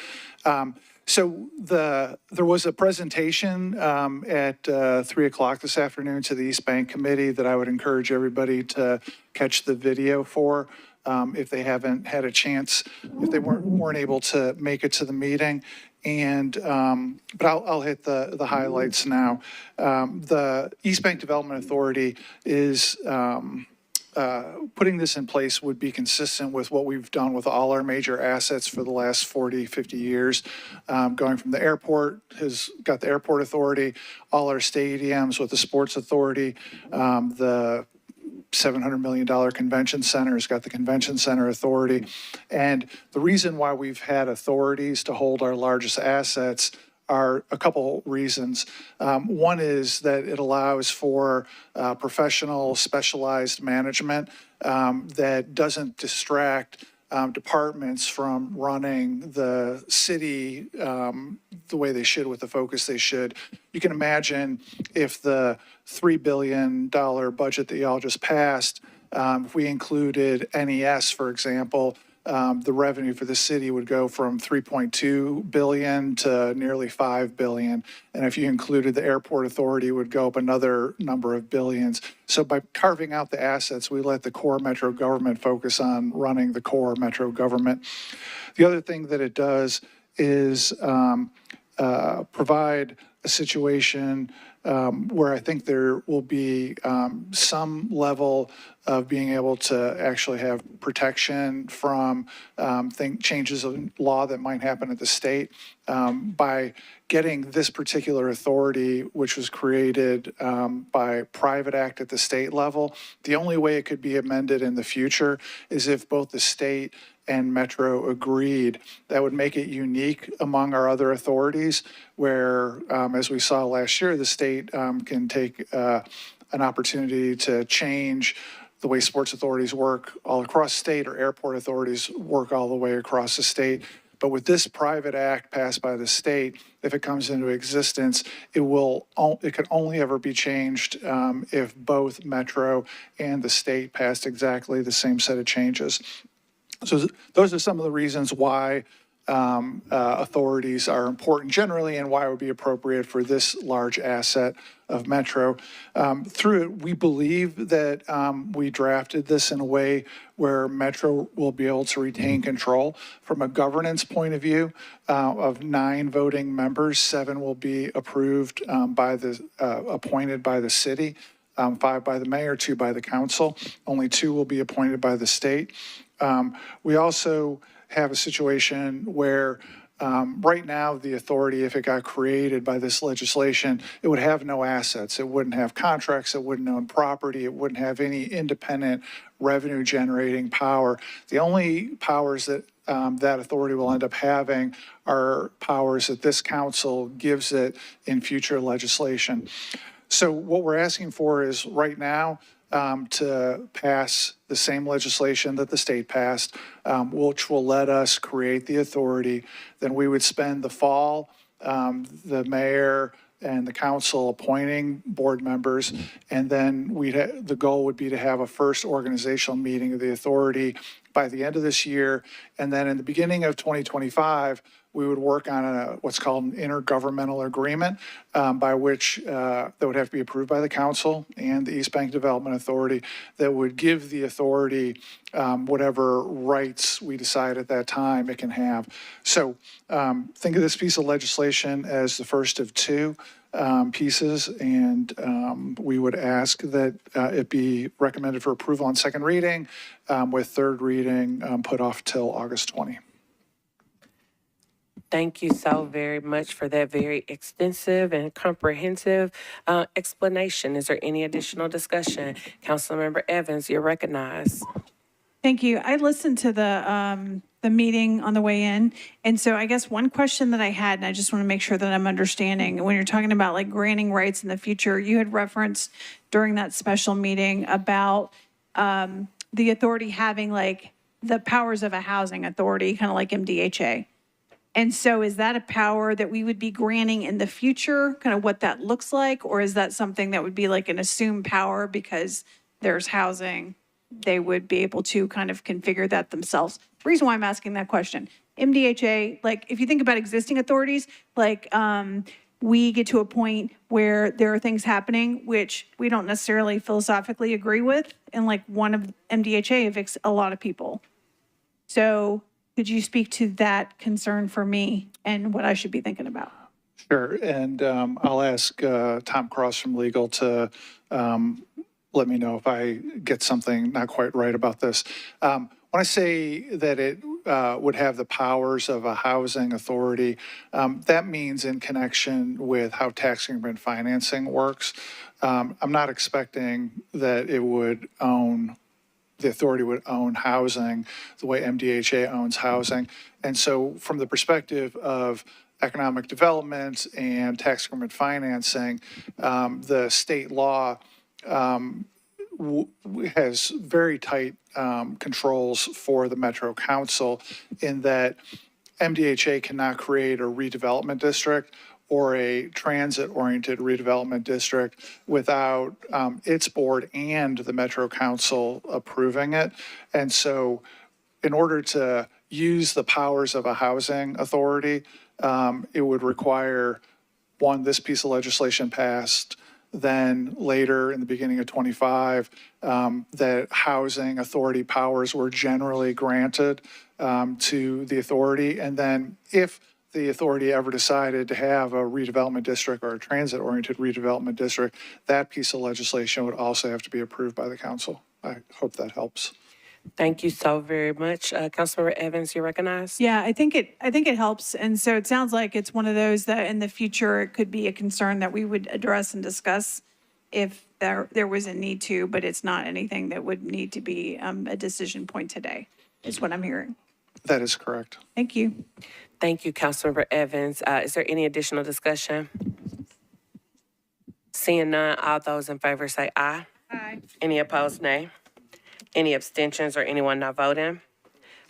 So there was a presentation at 3 o'clock this afternoon to the East Bank Committee that I would encourage everybody to catch the video for if they haven't had a chance, if they weren't able to make it to the meeting. And but I'll hit the highlights now. The East Bank Development Authority is putting this in place would be consistent with what we've done with all our major assets for the last 40, 50 years. Going from the airport, has got the airport authority, all our stadiums with the sports authority, the $700 million convention center has got the convention center authority. And the reason why we've had authorities to hold our largest assets are a couple reasons. One is that it allows for professional, specialized management that doesn't distract departments from running the city the way they should, with the focus they should. You can imagine if the $3 billion budget that y'all just passed, if we included NES, for example, the revenue for the city would go from 3.2 billion to nearly 5 billion. And if you included the airport authority, it would go up another number of billions. So by carving out the assets, we let the core metro government focus on running the core metro government. The other thing that it does is provide a situation where I think there will be some level of being able to actually have protection from changes of law that might happen at the state by getting this particular authority, which was created by private act at the state level. The only way it could be amended in the future is if both the state and Metro agreed. That would make it unique among our other authorities where, as we saw last year, the state can take an opportunity to change the way sports authorities work all across state, or airport authorities work all the way across the state. But with this private act passed by the state, if it comes into existence, it could only ever be changed if both Metro and the state passed exactly the same set of changes. So those are some of the reasons why authorities are important generally and why it would be appropriate for this large asset of Metro. Through it, we believe that we drafted this in a way where Metro will be able to retain control. From a governance point of view, of 9 voting members, 7 will be approved appointed by the city, 5 by the mayor, 2 by the council. Only 2 will be appointed by the state. We also have a situation where right now the authority, if it got created by this legislation, it would have no assets. It wouldn't have contracts. It wouldn't own property. It wouldn't have any independent revenue generating power. The only powers that that authority will end up having are powers that this council gives it in future legislation. So what we're asking for is right now to pass the same legislation that the state passed, which will let us create the authority. Then we would spend the fall, the mayor and the council appointing board members, and then the goal would be to have a first organizational meeting of the authority by the end of this year. And then in the beginning of 2025, we would work on what's called an intergovernmental agreement by which that would have to be approved by the council and the East Bank Development Authority that would give the authority whatever rights we decide at that time it can have. So think of this piece of legislation as the first of 2. pieces, and we would ask that it be recommended for approval on second reading, with third reading put off till August 20. Thank you so very much for that very extensive and comprehensive explanation. Is there any additional discussion? Councilmember Evans, you're recognized. Thank you. I listened to the meeting on the way in. And so I guess one question that I had, and I just want to make sure that I'm understanding, when you're talking about like granting rights in the future, you had referenced during that special meeting about the authority having like the powers of a housing authority, kind of like MDHA. And so is that a power that we would be granting in the future, kind of what that looks like? Or is that something that would be like an assumed power because there's housing? They would be able to kind of configure that themselves. The reason why I'm asking that question, MDHA, like if you think about existing authorities, like we get to a point where there are things happening which we don't necessarily philosophically agree with. And like one of MDHA evicts a lot of people. So could you speak to that concern for me and what I should be thinking about? Sure, and I'll ask Tom Cross from legal to let me know if I get something not quite right about this. When I say that it would have the powers of a housing authority, that means in connection with how tax increment financing works. I'm not expecting that it would own, the authority would own housing the way MDHA owns housing. And so from the perspective of economic development and tax increment financing, the state law has very tight controls for the Metro Council in that MDHA cannot create a redevelopment district or a transit-oriented redevelopment district without its board and the Metro Council approving it. And so in order to use the powers of a housing authority, it would require, one, this piece of legislation passed, then later in the beginning of 25, that housing authority powers were generally granted to the authority. And then if the authority ever decided to have a redevelopment district or a transit-oriented redevelopment district, that piece of legislation would also have to be approved by the council. I hope that helps. Thank you so very much. Councilmember Evans, you're recognized. Yeah, I think it helps. And so it sounds like it's one of those that in the future, it could be a concern that we would address and discuss if there was a need to, but it's not anything that would need to be a decision point today, is what I'm hearing. That is correct. Thank you. Thank you, Councilmember Evans. Is there any additional discussion? Seeing none, all those in favor say aye. Aye. Any opposed, nay. Any abstentions or anyone not voting?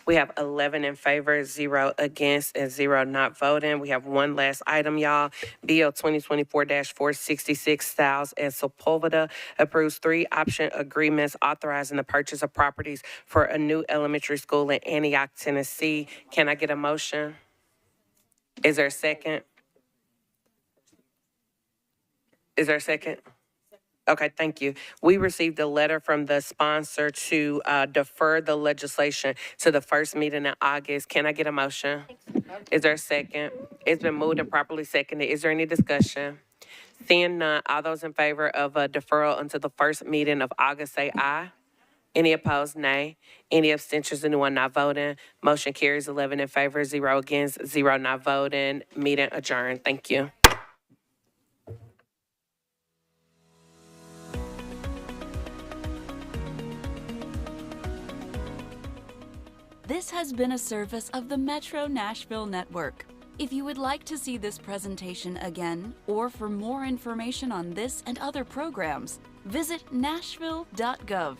We have 11 in favor, 0 against, and 0 not voting. We have one last item, y'all. Bill 2024-466, Styles and Sepulveda approves 3 option agreements authorizing the purchase of properties for a new elementary school in Antioch, Tennessee. Can I get a motion? Is there a second? Is there a second? Okay, thank you. We received a letter from the sponsor to defer the legislation to the first meeting in August. Can I get a motion? Is there a second? It's been moved and properly seconded. Is there any discussion? Seeing none, all those in favor of a deferral until the first meeting of August say aye. Any opposed, nay. Any abstentions, anyone not voting? Motion carries 11 in favor, 0 against, 0 not voting. Meeting adjourned. Thank you. This has been a service of the Metro Nashville Network. If you would like to see this presentation again, or for more information on this and other programs, visit nashville.gov.